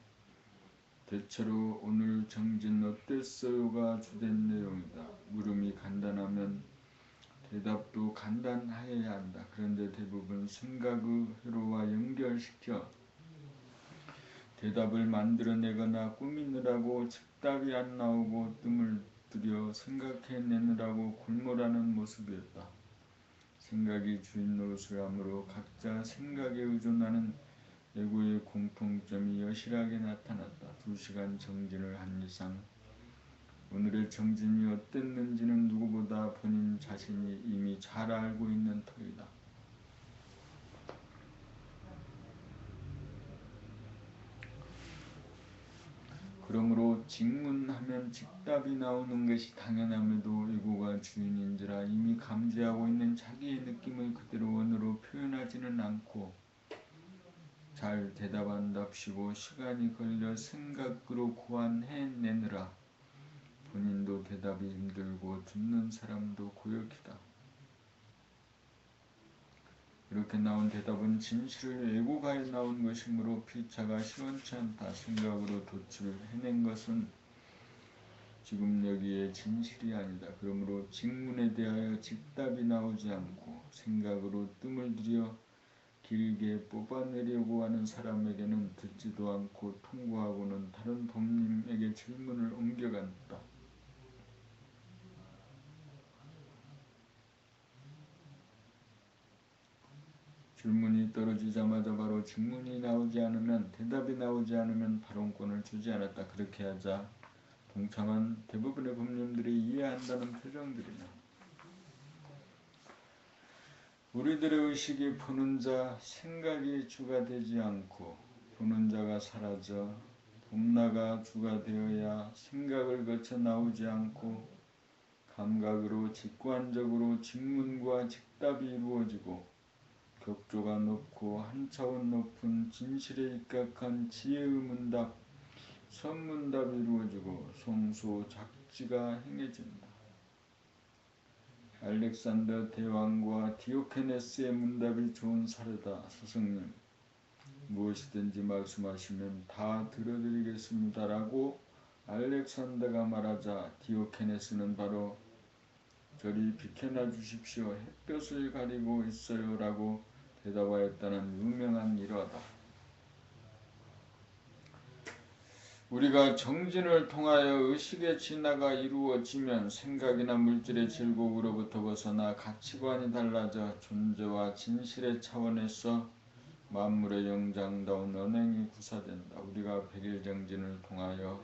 대체로 오늘 정진 어땠어요가 주된 내용이다. 물음이 간단하면 대답도 간단해야 한다. 그런데 대부분 생각의 회로와 연결시켜 대답을 만들어내거나 꾸미느라고 즉답이 안 나오고 뜸을 들여 생각해내느라고 골몰하는 모습이었다. 생각이 주인 노릇을 하므로 각자 생각에 의존하는 예고의 공통점이 여실하게 나타났다. 2시간 정진을 한 이상 오늘의 정진이 어땠는지는 누구보다 본인 자신이 이미 잘 알고 있는 터이다. 그러므로 직문하면 직답이 나오는 것이 당연함에도 예고가 주인인지라 이미 감지하고 있는 자기의 느낌을 그대로 언어로 표현하지는 않고 잘 대답한답시고 시간이 걸려 생각으로 고안해내느라 본인도 대답이 힘들고 듣는 사람도 고역이다. 이렇게 나온 대답은 진실을 예고가에 나온 것이므로 필차가 시원치 않다. 생각으로 도출해낸 것은 지금 여기에 진실이 아니다. 그러므로 직문에 대하여 직답이 나오지 않고 생각으로 뜸을 들여 길게 뽑아내려고 하는 사람에게는 듣지도 않고 통과하고는 다른 봄님에게 질문을 옮겨간다. 질문이 떨어지자마자 바로 직문이 나오지 않으면 대답이 나오지 않으면 발언권을 주지 않았다. 그렇게 하자 동참한 대부분의 봄님들이 이해한다는 표정들이다. 우리들의 의식이 보는 자, 생각이 주가 되지 않고 보는 자가 사라져 봄나가 주가 되어야 생각을 거쳐 나오지 않고 감각으로 직관적으로 직문과 직답이 이루어지고 격조가 높고 한 차원 높은 진실에 입각한 지혜의 문답, 선문답이 이루어지고 송소작지가 행해진다. 알렉산더 대왕과 디오케네스의 문답이 좋은 사례다. 스승님, 무엇이든지 말씀하시면 다 들어드리겠습니다. 라고 알렉산더가 말하자 디오케네스는 바로 저리 비켜나 주십시오. 햇볕을 가리고 있어요. 라고 대답하였다는 유명한 일화다. 우리가 정진을 통하여 의식의 진화가 이루어지면 생각이나 물질의 질곡으로부터 벗어나 가치관이 달라져 존재와 진실의 차원에서 만물의 영장다운 언행이 구사된다. 우리가 100일 정진을 통하여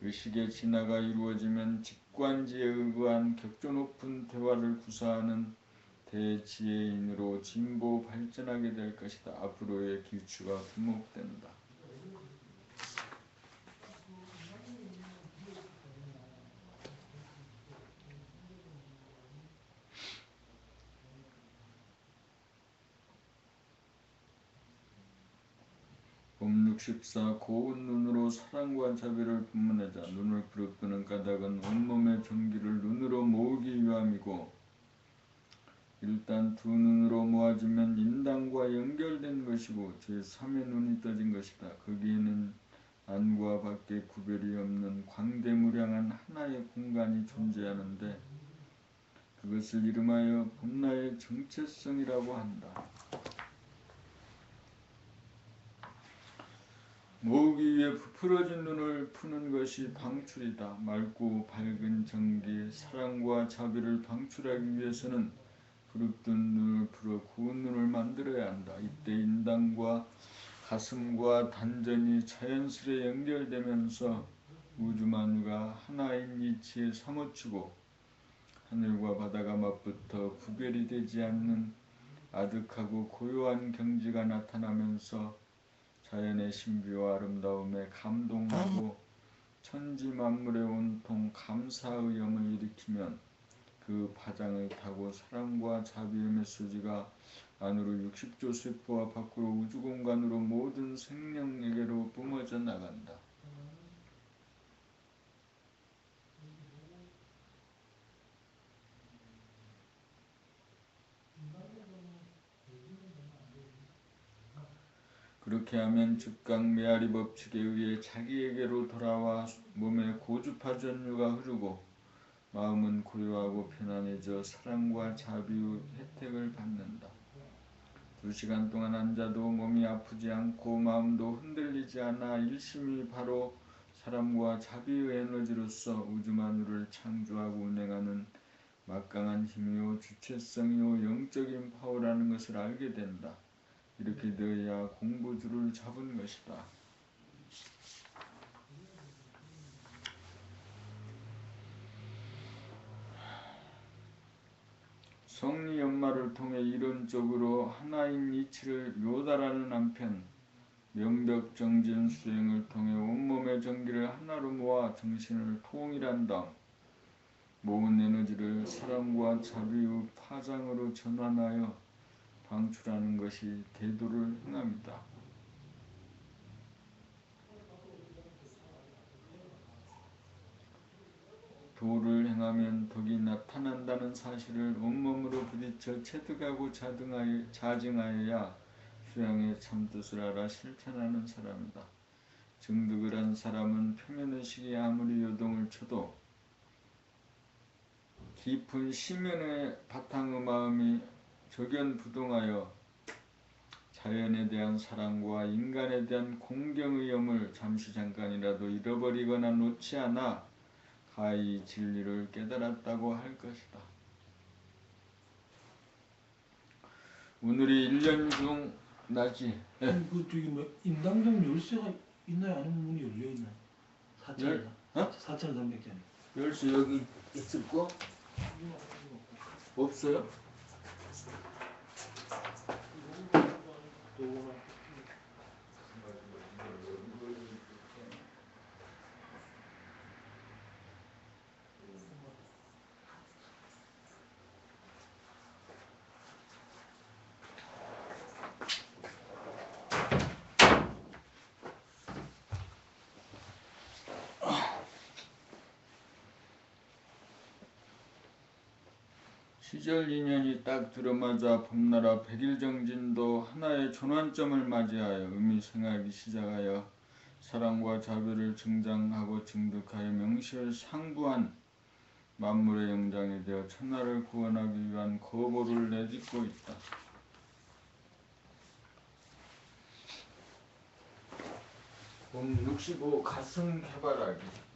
의식의 진화가 이루어지면 직관지에 의거한 격조 높은 대화를 구사하는 대지혜인으로 진보 발전하게 될 것이다. 앞으로의 길추가 두목된다. 봄 64. 고운 눈으로 사랑과 자비를 분문하자. 눈을 부릅뜨는 까닭은 온몸의 전기를 눈으로 모으기 위함이고 일단 두 눈으로 모아지면 인당과 연결된 것이고 제3의 눈이 떠진 것이다. 거기에는 안과 밖에 구별이 없는 광대무량한 하나의 공간이 존재하는데 그것을 이름하여 봄나의 정체성이라고 한다. 모으기 위해 부풀어진 눈을 푸는 것이 방출이다. 맑고 밝은 전기, 사랑과 자비를 방출하기 위해서는 부릅뜬 눈을 풀어 고운 눈을 만들어야 한다. 이때 인당과 가슴과 단전이 자연스레 연결되면서 우주만유가 하나인 이치에 사무치고 하늘과 바다가 맞붙어 구별이 되지 않는 아득하고 고요한 경지가 나타나면서 자연의 신비와 아름다움에 감동하고 천지 만물의 온통 감사의 영을 일으키면 그 파장을 타고 사랑과 자비의 메시지가 안으로 60조 세포와 밖으로 우주공간으로 모든 생명에게로 뿜어져 나간다. 그렇게 하면 즉각 메아리 법칙에 의해 자기에게로 돌아와 몸에 고주파 전류가 흐르고 마음은 고요하고 편안해져 사랑과 자비의 혜택을 받는다. 2시간 동안 앉아도 몸이 아프지 않고 마음도 흔들리지 않아 일심이 바로 사랑과 자비의 에너지로서 우주만유를 창조하고 운행하는 막강한 힘이요 주체성이요 영적인 파워라는 것을 알게 된다. 이렇게 되어야 공부줄을 잡은 것이다. 성리 연마를 통해 이론적으로 하나인 이치를 묘다라는 한편 명백정진 수행을 통해 온몸의 정기를 하나로 모아 정신을 통일한 다음 모은 에너지를 사랑과 자비의 파장으로 전환하여 방출하는 것이 대도를 행합니다. 도를 행하면 덕이 나타난다는 사실을 온몸으로 부딪혀 체득하고 자증하여야 수양의 참뜻을 알아 실천하는 사람이다. 증득을 한 사람은 표면의식이 아무리 요동을 쳐도 깊은 심연의 바탕의 마음이 적연부동하여 자연에 대한 사랑과 인간에 대한 공경의 염을 잠시 잠깐이라도 잃어버리거나 놓지 않아 가히 진리를 깨달았다고 할 것이다. 오늘이 1년 중 낮이 그 저기 뭐 인당정 열쇠가 있나요? 아니면 문이 열려 있나요? 4차가 4,300짜리. 열쇠 여기 있을 거? 없어요? 시절 인연이 딱 들어맞아 봄나라 백일정진도 하나의 전환점을 맞이하여 의미생활이 시작하여 사랑과 자비를 증장하고 증득하여 명시를 상부한 만물의 영장이 되어 천하를 구원하기 위한 거보를 내딛고 있다. 봄 65 가슴 개발하기.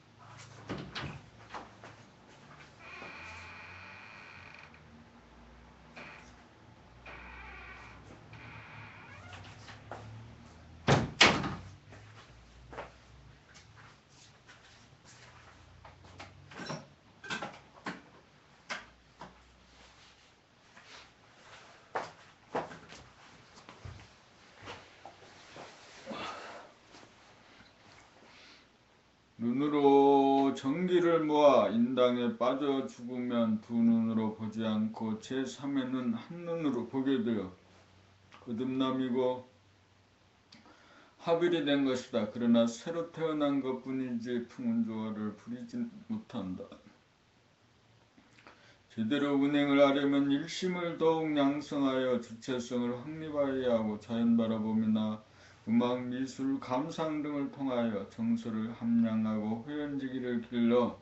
눈으로 전기를 모아 인당에 빠져 죽으면 두 눈으로 보지 않고 제3의 눈 한눈으로 보게 되어 거듭남이고 합일이 된 것이다. 그러나 새로 태어난 것뿐이지 풍운조화를 부리지 못한다. 제대로 운행을 하려면 일심을 더욱 양성하여 주체성을 확립하여야 하고 자연 바라봄이나 음악, 미술, 감상 등을 통하여 정서를 함량하고 회연지기를 길러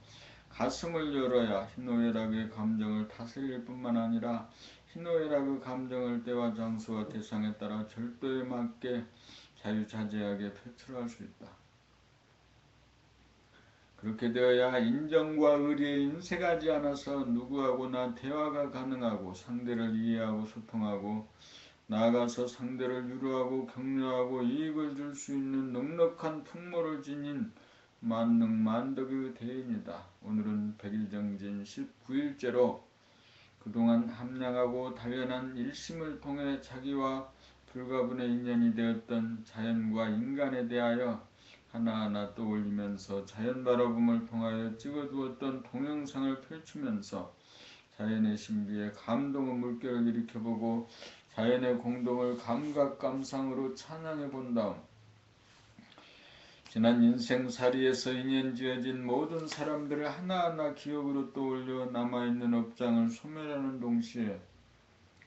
가슴을 열어야 희노애락의 감정을 다스릴 뿐만 아니라 희노애락의 감정을 때와 장소와 대상에 따라 절도에 맞게 자유자재하게 표출할 수 있다. 그렇게 되어야 인정과 의리에 인색하지 않아서 누구하고나 대화가 가능하고 상대를 이해하고 소통하고 나아가서 상대를 유로하고 격려하고 이익을 줄 수 있는 넉넉한 풍모를 지닌 만능만덕의 대인이다. 오늘은 백일정진 19일째로 그동안 함량하고 단련한 일심을 통해 자기와 불가분의 인연이 되었던 자연과 인간에 대하여 하나하나 떠올리면서 자연 바라봄을 통하여 찍어두었던 동영상을 펼치면서 자연의 신비에 감동의 물결을 일으켜보고 자연의 공동을 감각감상으로 찬양해 본 다음 지난 인생살이에서 인연지어진 모든 사람들을 하나하나 기억으로 떠올려 남아있는 업장을 소멸하는 동시에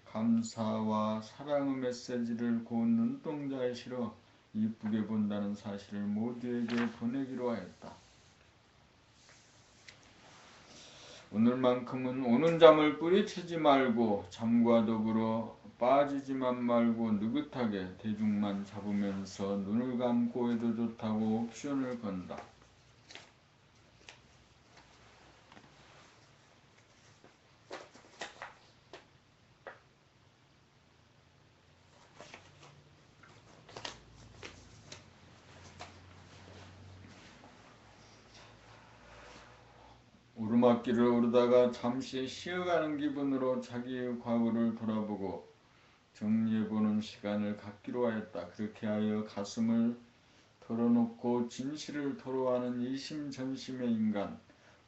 감사와 사랑의 메시지를 고운 눈동자에 실어 이쁘게 본다는 사실을 모두에게 보내기로 하였다. 오늘만큼은 오는 잠을 뿌리치지 말고 잠과 더불어 빠지지만 말고 느긋하게 대중만 잡으면서 눈을 감고 해도 좋다고 옵션을 건다. 오르막길을 오르다가 잠시 쉬어가는 기분으로 자기의 과거를 돌아보고 정리해보는 시간을 갖기로 하였다. 그렇게 하여 가슴을 털어놓고 진실을 토로하는 이심전심의 인간,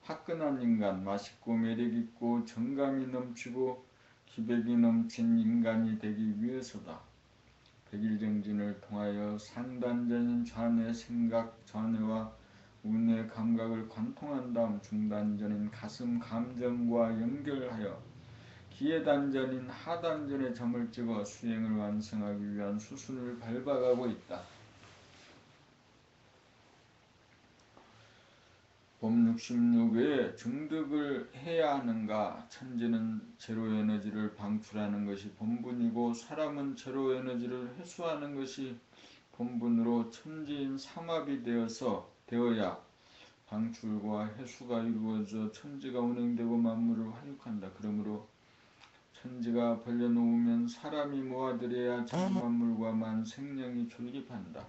화끈한 인간, 맛있고 매력있고 정감이 넘치고 기백이 넘친 인간이 되기 위해서다. 백일정진을 통하여 상단전인 좌뇌 생각, 좌뇌와 우뇌 감각을 관통한 다음 중단전인 가슴 감정과 연결하여 기회단전인 하단전에 점을 찍어 수행을 완성하기 위한 수순을 밟아가고 있다. 법 66에 증득을 해야 하는가? 천지는 제로에너지를 방출하는 것이 본분이고 사람은 제로에너지를 회수하는 것이 본분으로 천지인 삼합이 되어야 방출과 회수가 이루어져 천지가 운행되고 만물을 활육한다. 그러므로 천지가 벌려놓으면 사람이 모아들여야 만물과 만생령이 존립한다.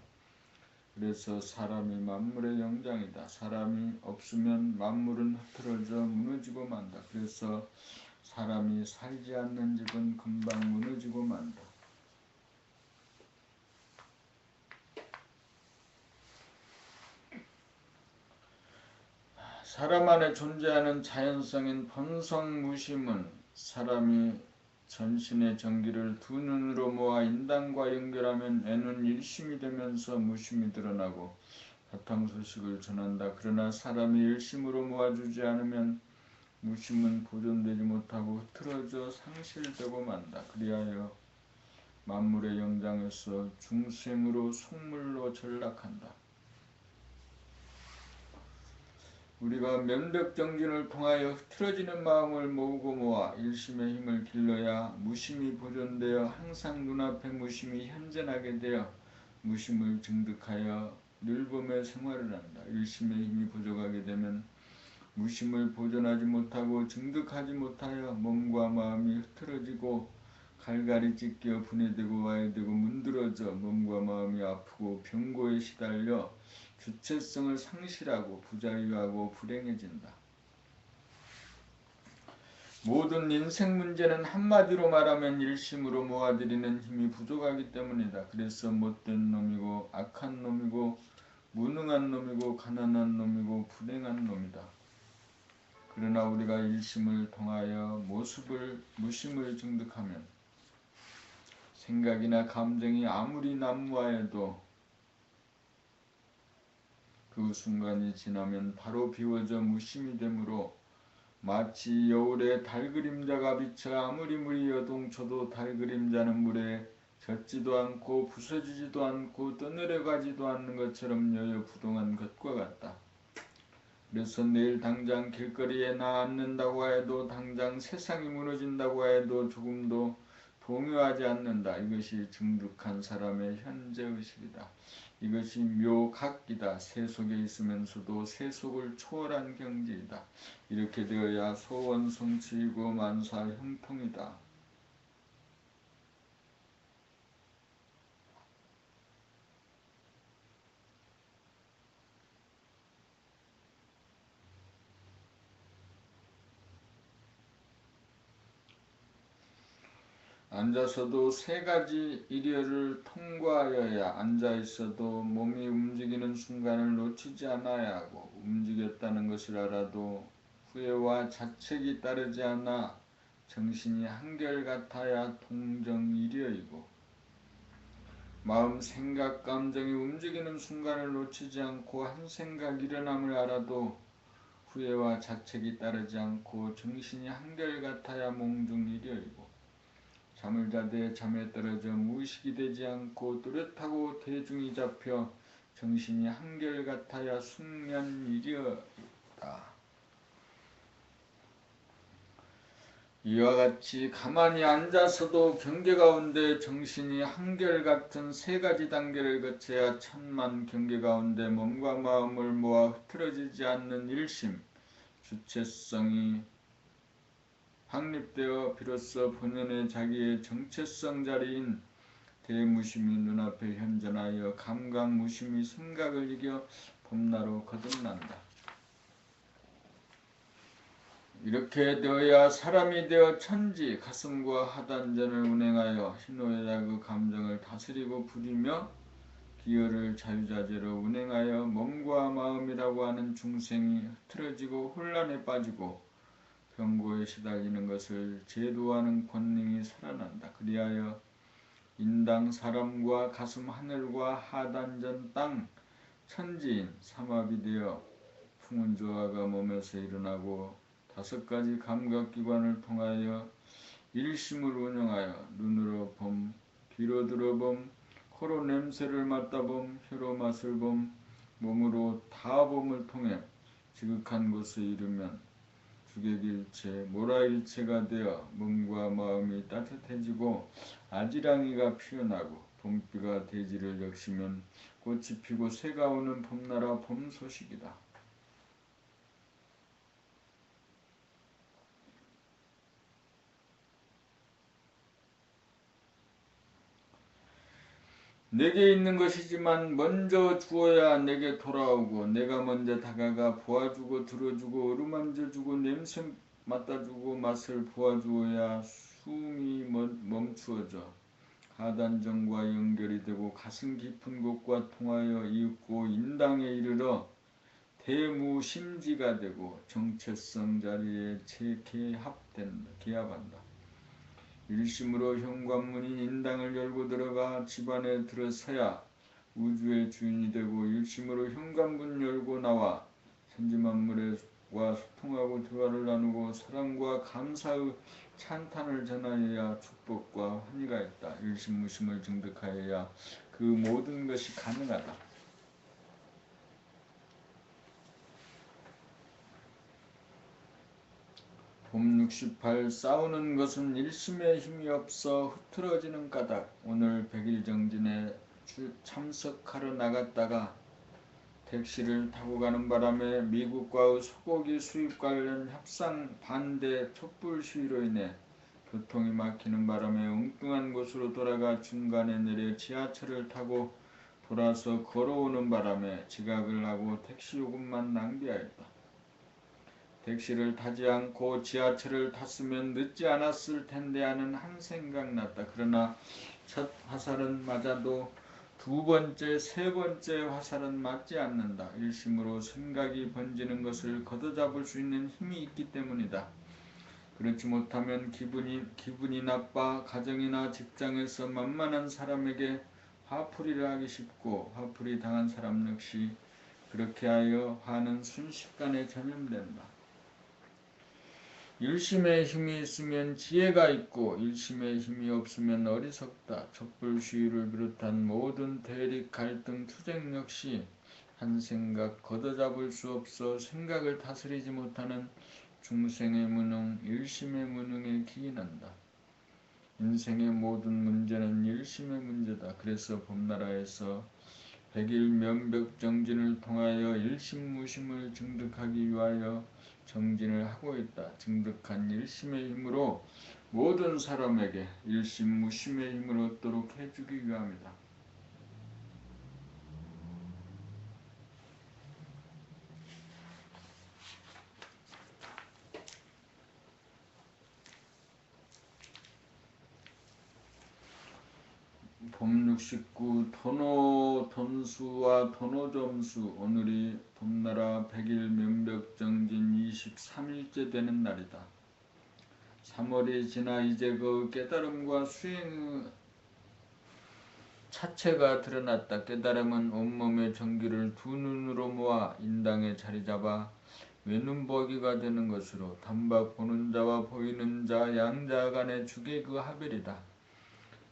그래서 사람이 만물의 영장이다. 사람이 없으면 만물은 흐트러져 무너지고 만다. 그래서 사람이 살지 않는 집은 금방 무너지고 만다. 사람 안에 존재하는 자연성인 본성무심은 사람이 전신의 전기를 두 눈으로 모아 인단과 연결하면 N은 일심이 되면서 무심이 드러나고 바탕소식을 전한다. 그러나 사람이 일심으로 모아주지 않으면 무심은 보존되지 못하고 흐트러져 상실되고 만다. 그리하여 만물의 영장에서 중생으로 속물로 전락한다. 우리가 면벽정진을 통하여 흐트러지는 마음을 모으고 모아 일심의 힘을 길러야 무심이 보존되어 항상 눈앞에 무심이 현존하게 되어 무심을 증득하여 늘봄의 생활을 한다. 일심의 힘이 부족하게 되면 무심을 보존하지 못하고 증득하지 못하여 몸과 마음이 흐트러지고 갈갈이 찢겨 분해되고 와해되고 문드러져 몸과 마음이 아프고 병고에 시달려 주체성을 상실하고 부자유하고 불행해진다. 모든 인생 문제는 한마디로 말하면 일심으로 모아들이는 힘이 부족하기 때문이다. 그래서 못된 놈이고 악한 놈이고 무능한 놈이고 가난한 놈이고 불행한 놈이다. 그러나 우리가 일심을 통하여 무심을 증득하면 생각이나 감정이 아무리 난무하여도 그 순간이 지나면 바로 비워져 무심이 되므로 마치 여울에 달그림자가 비쳐 아무리 물이 여동쳐도 달그림자는 물에 젖지도 않고 부서지지도 않고 떠내려가지도 않는 것처럼 여여부동한 것과 같다. 그래서 내일 당장 길거리에 나앉는다고 해도 당장 세상이 무너진다고 해도 조금도 동요하지 않는다. 이것이 증득한 사람의 현재의식이다. 이것이 묘각이다. 세속에 있으면서도 세속을 초월한 경지이다. 이렇게 되어야 소원성취이고 만사 형통이다. 앉아서도 세 가지 일열을 통과하여야 앉아있어도 몸이 움직이는 순간을 놓치지 않아야 하고 움직였다는 것을 알아도 후회와 자책이 따르지 않아 정신이 한결같아야 동정일이여이고 마음, 생각, 감정이 움직이는 순간을 놓치지 않고 한 생각 일어남을 알아도 후회와 자책이 따르지 않고 정신이 한결같아야 몽중일이여이고 잠을 자되 잠에 떨어져 무의식이 되지 않고 또렷하고 대중이 잡혀 정신이 한결같아야 숙면일이었다. 이와 같이 가만히 앉아서도 경계 가운데 정신이 한결같은 세 가지 단계를 거쳐야 천만 경계 가운데 몸과 마음을 모아 흐트러지지 않는 일심, 주체성이 확립되어 비로소 본연의 자기의 정체성 자리인 대무심이 눈앞에 현존하여 감각무심이 생각을 이겨 봄나로 거듭난다. 이렇게 되어야 사람이 되어 천지 가슴과 하단전을 운행하여 희노애락 그 감정을 다스리고 부리며 기여를 자유자재로 운행하여 몸과 마음이라고 하는 중생이 흐트러지고 혼란에 빠지고 병고에 시달리는 것을 제도하는 권능이 살아난다. 그리하여 인당 사람과 가슴 하늘과 하단전 땅 천지인 삼합이 되어 풍운조화가 몸에서 일어나고 다섯 가지 감각기관을 통하여 일심을 운영하여 눈으로 봄, 귀로 들어봄, 코로 냄새를 맡아봄, 혀로 맛을 봄, 몸으로 다봄을 통해 지극한 곳에 이르면 주객일체, 모라일체가 되어 몸과 마음이 따뜻해지고 아지랑이가 피어나고 봄비가 대지를 적시면 꽃이 피고 새가 오는 봄나라 봄 소식이다. 내게 있는 것이지만 먼저 주어야 내게 돌아오고 내가 먼저 다가가 보아주고 들어주고 어루만져주고 냄새 맡아주고 맛을 보아주어야 숨이 멈추어져 하단전과 연결이 되고 가슴 깊은 곳과 통하여 이윽고 인당에 이르러 대무심지가 되고 정체성 자리에 개합한다. 일심으로 현관문인 인당을 열고 들어가 집안에 들어서야 우주의 주인이 되고 일심으로 현관문 열고 나와 천지만물과 소통하고 대화를 나누고 사랑과 감사의 찬탄을 전하여야 축복과 환희가 있다. 일심무심을 증득하여야 그 모든 것이 가능하다. 봄 68 싸우는 것은 일심의 힘이 없어 흐트러지는 까닭. 오늘 100일 정진에 참석하러 나갔다가 택시를 타고 가는 바람에 미국과의 소고기 수입 관련 협상 반대 촛불 시위로 인해 교통이 막히는 바람에 엉뚱한 곳으로 돌아가 중간에 내려 지하철을 타고 돌아서 걸어오는 바람에 지각을 하고 택시 요금만 낭비하였다. 택시를 타지 않고 지하철을 탔으면 늦지 않았을 텐데 하는 한 생각 났다. 그러나 첫 화살은 맞아도 두 번째, 세 번째 화살은 맞지 않는다. 일심으로 생각이 번지는 것을 걷어잡을 수 있는 힘이 있기 때문이다. 그렇지 못하면 기분이 나빠 가정이나 직장에서 만만한 사람에게 화풀이를 하기 쉽고 화풀이 당한 사람 역시 그렇게 하여 화는 순식간에 전염된다. 일심의 힘이 있으면 지혜가 있고 일심의 힘이 없으면 어리석다. 촛불 시위를 비롯한 모든 대립, 갈등, 투쟁 역시 한 생각 걷어잡을 수 없어 생각을 다스리지 못하는 중생의 무능, 일심의 무능에 기인한다. 인생의 모든 문제는 일심의 문제다. 그래서 봄나라에서 100일 면벽정진을 통하여 일심무심을 증득하기 위하여 정진을 하고 있다. 증득한 일심의 힘으로 모든 사람에게 일심무심의 힘을 얻도록 해주기 위함이다. 봄 69 돈수와 돈호점수. 오늘이 봄나라 100일 면벽정진 23일째 되는 날이다. 3월이 지나 이제 그 깨달음과 수행의 차체가 드러났다. 깨달음은 온몸의 전기를 두 눈으로 모아 인당에 자리잡아 외눈보기가 되는 것으로 단박 보는 자와 보이는 자 양자 간의 주계 그 하별이다.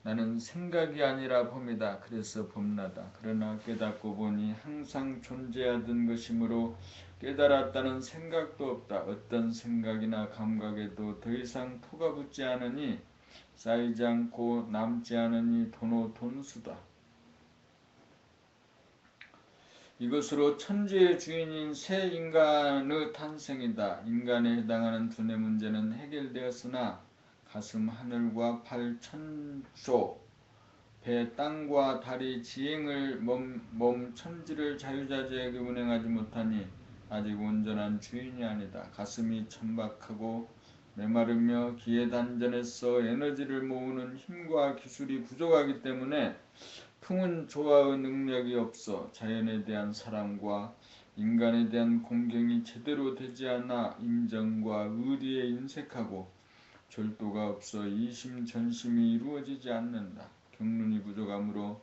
나는 생각이 아니라 봄이다. 그래서 봄나다. 그러나 깨닫고 보니 항상 존재하던 것이므로 깨달았다는 생각도 없다. 어떤 생각이나 감각에도 더 이상 토가 붙지 않으니 쌓이지 않고 남지 않으니 돈수다. 이것으로 천지의 주인인 새 인간의 탄생이다. 인간에 해당하는 두뇌 문제는 해결되었으나 가슴 하늘과 발 천조, 배 땅과 다리 지행을 몸 천지를 자유자재하게 운행하지 못하니 아직 온전한 주인이 아니다. 가슴이 천박하고 메마르며 기의 단전에서 에너지를 모으는 힘과 기술이 부족하기 때문에 품은 조화의 능력이 없어 자연에 대한 사랑과 인간에 대한 공경이 제대로 되지 않아 인정과 의리에 인색하고 절도가 없어 이심전심이 이루어지지 않는다. 경륜이 부족하므로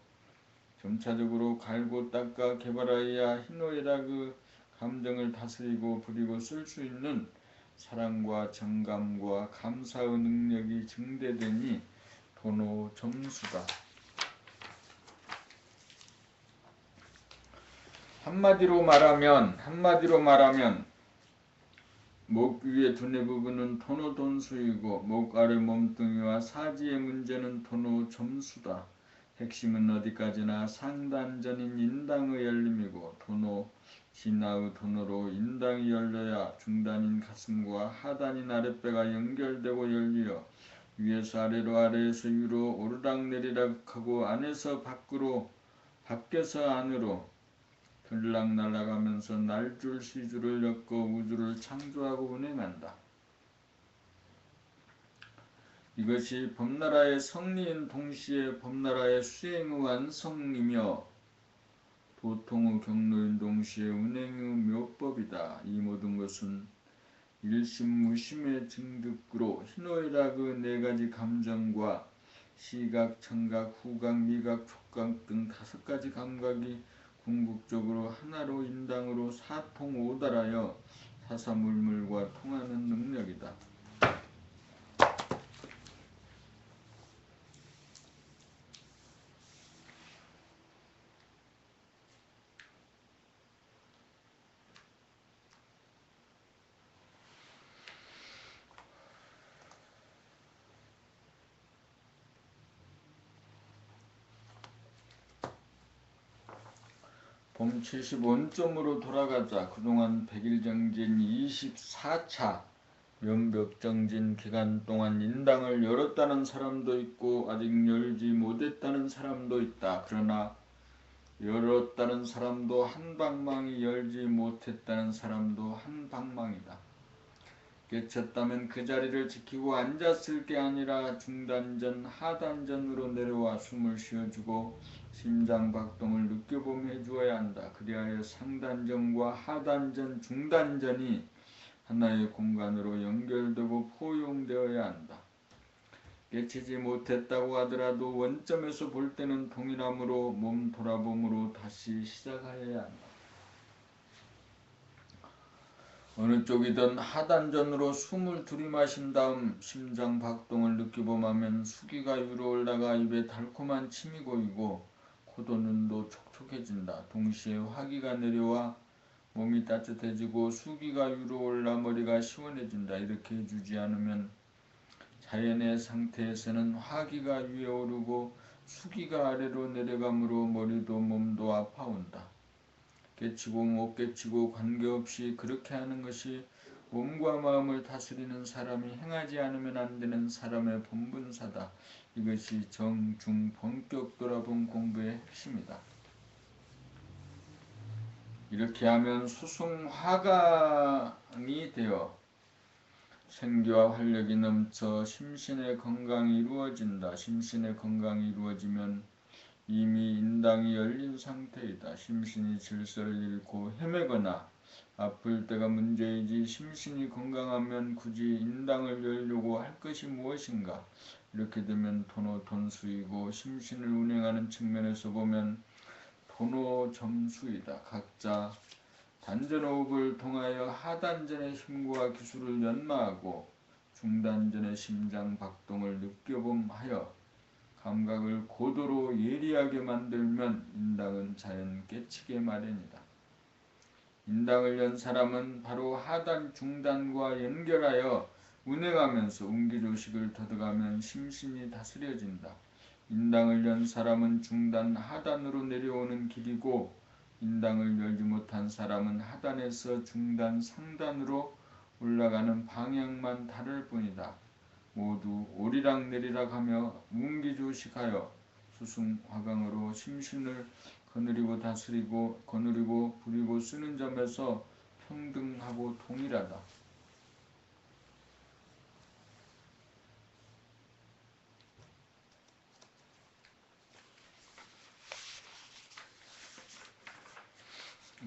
점차적으로 갈고 닦아 개발하여야 희노애락 그 감정을 다스리고 부리고 쓸 수 있는 사랑과 정감과 감사의 능력이 증대되니 도노 점수다. 한마디로 말하면 목 위의 두뇌 부분은 토노 돈수이고 목 아래 몸뚱이와 사지의 문제는 토노 점수다. 핵심은 어디까지나 상단전인 인당의 열림이고 도노 진화의 도노로 인당이 열려야 중단인 가슴과 하단인 아랫배가 연결되고 열리어 위에서 아래로 아래에서 위로 오르락내리락 하고 안에서 밖으로 밖에서 안으로 들락날락하면서 날줄 시주를 엮어 우주를 창조하고 운행한다. 이것이 법나라의 성리인 동시에 법나라의 수행의 완성이며 도통의 경로인 동시에 운행의 묘법이다. 이 모든 것은 일심무심의 증득으로 희노애락의 네 가지 감정과 시각, 청각, 후각, 미각, 촉각 등 5가지 감각이 궁극적으로 하나로 인당으로 사통오달하여 사사물물과 통하는 능력이다. 봄 75원점으로 돌아가자. 그동안 100일정진 24차 면벽정진 기간 동안 인당을 열었다는 사람도 있고 아직 열지 못했다는 사람도 있다. 그러나 열었다는 사람도 한 방망이, 열지 못했다는 사람도 한 방망이다. 깨쳤다면 그 자리를 지키고 앉았을 게 아니라 중단전, 하단전으로 내려와 숨을 쉬어주고 심장박동을 느껴보며 해주어야 한다. 그리하여 상단전과 하단전, 중단전이 하나의 공간으로 연결되고 포용되어야 한다. 깨치지 못했다고 하더라도 원점에서 볼 때는 동일함으로 몸 돌아봄으로 다시 시작하여야 한다. 어느 쪽이든 하단전으로 숨을 들이마신 다음 심장박동을 느껴보면 수기가 위로 올라가 입에 달콤한 침이 고이고 코도 눈도 촉촉해진다. 동시에 화기가 내려와 몸이 따뜻해지고 수기가 위로 올라 머리가 시원해진다. 이렇게 해주지 않으면 자연의 상태에서는 화기가 위에 오르고 수기가 아래로 내려가므로 머리도 몸도 아파온다. 깨치고 못 깨치고 관계없이 그렇게 하는 것이 몸과 마음을 다스리는 사람이 행하지 않으면 안 되는 사람의 본분사다. 이것이 정중 본격 돌아본 공부의 핵심이다. 이렇게 하면 수승화강이 되어 생기와 활력이 넘쳐 심신의 건강이 이루어진다. 심신의 건강이 이루어지면 이미 인당이 열린 상태이다. 심신이 질서를 잃고 헤매거나 아플 때가 문제이지 심신이 건강하면 굳이 인당을 열려고 할 것이 무엇인가. 이렇게 되면 토노돈수이고 심신을 운행하는 측면에서 보면 토노점수이다. 각자 단전호흡을 통하여 하단전의 힘과 기술을 연마하고 중단전의 심장 박동을 느껴봄하여 감각을 고도로 예리하게 만들면 인당은 자연 깨치게 마련이다. 인당을 연 사람은 바로 하단 중단과 연결하여 운행하면서 운기조식을 터득하면 심신이 다스려진다. 인당을 연 사람은 중단 하단으로 내려오는 길이고 인당을 열지 못한 사람은 하단에서 중단 상단으로 올라가는 방향만 다를 뿐이다. 모두 오리락내리락 하며 운기조식하여 수승화강으로 심신을 거느리고 다스리고 거느리고 부리고 쓰는 점에서 평등하고 동일하다.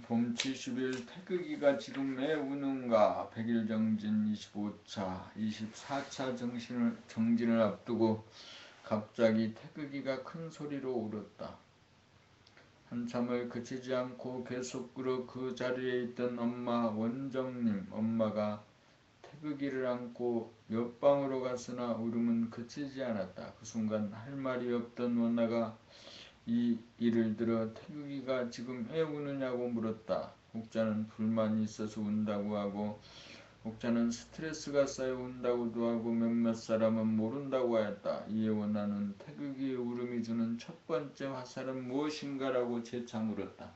봄 70일 태극기가 지금 왜 우는가. 100일 정진 25차 24차 정진을 앞두고 갑자기 태극기가 큰 소리로 울었다. 한참을 그치지 않고 계속 굴어 그 자리에 있던 엄마 원정님. 엄마가 태극기를 안고 옆방으로 갔으나 울음은 그치지 않았다. 그 순간 할 말이 없던 원나가 이 일을 들어 태극이가 지금 왜 우느냐고 물었다. 옥자는 불만이 있어서 운다고 하고 옥자는 스트레스가 쌓여 운다고도 하고 몇몇 사람은 모른다고 하였다. 이에 원나는 태극이의 울음이 주는 첫 번째 화살은 무엇인가라고 재차 물었다.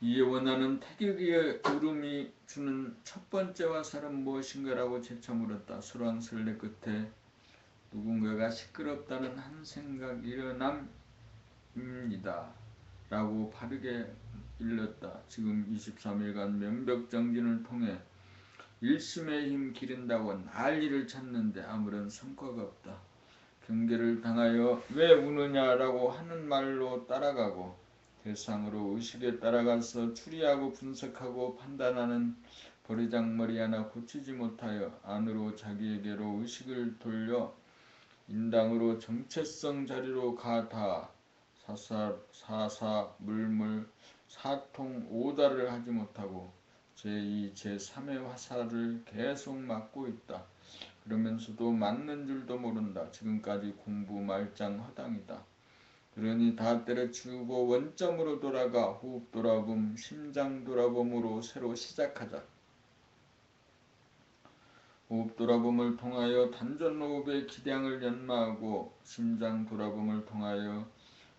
이에 원나는 태극이의 울음이 주는 첫 번째 화살은 무엇인가라고 재차 물었다. 설왕설래 끝에 누군가가 시끄럽다는 한 생각 일어남입니다. 라고 바르게 일렀다. 지금 23일간 면벽정진을 통해 일심의 힘 기른다고 난리를 쳤는데 아무런 성과가 없다. 경계를 당하여 왜 우느냐라고 하는 말로 따라가고 대상으로 의식에 따라가서 추리하고 분석하고 판단하는 버리장머리 하나 고치지 못하여 안으로 자기에게로 의식을 돌려 인당으로 정체성 자리로 가다 사사 물물 사통 오다를 하지 못하고 제2, 제3의 화살을 계속 맞고 있다. 그러면서도 맞는 줄도 모른다. 지금까지 공부 말짱 허당이다. 그러니 다 때려치우고 원점으로 돌아가 호흡 돌아봄, 심장 돌아봄으로 새로 시작하자. 호흡 돌아봄을 통하여 단전호흡의 기량을 연마하고 심장 돌아봄을 통하여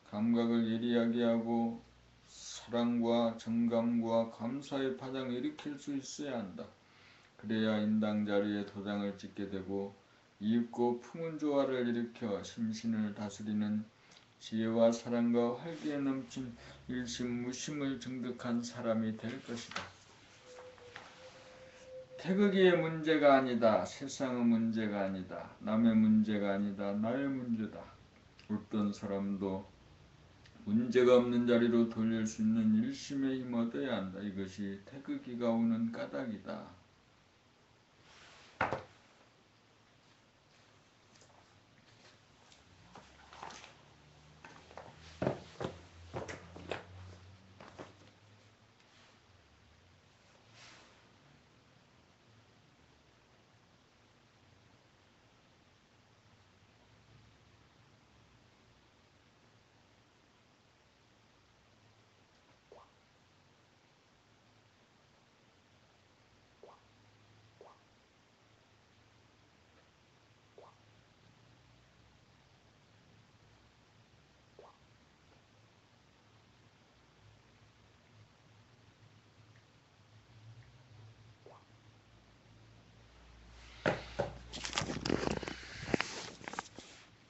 감각을 예리하게 하고 사랑과 정감과 감사의 파장을 일으킬 수 있어야 한다. 그래야 인당 자리에 도장을 찍게 되고 이윽고 품은 조화를 일으켜 심신을 다스리는 지혜와 사랑과 활기에 넘친 일심무심을 증득한 사람이 될 것이다. 태극이의 문제가 아니다. 세상의 문제가 아니다. 남의 문제가 아니다. 나의 문제다. 어떤 사람도 문제가 없는 자리로 돌릴 수 있는 일심의 힘 얻어야 한다. 이것이 태극기가 오는 까닭이다.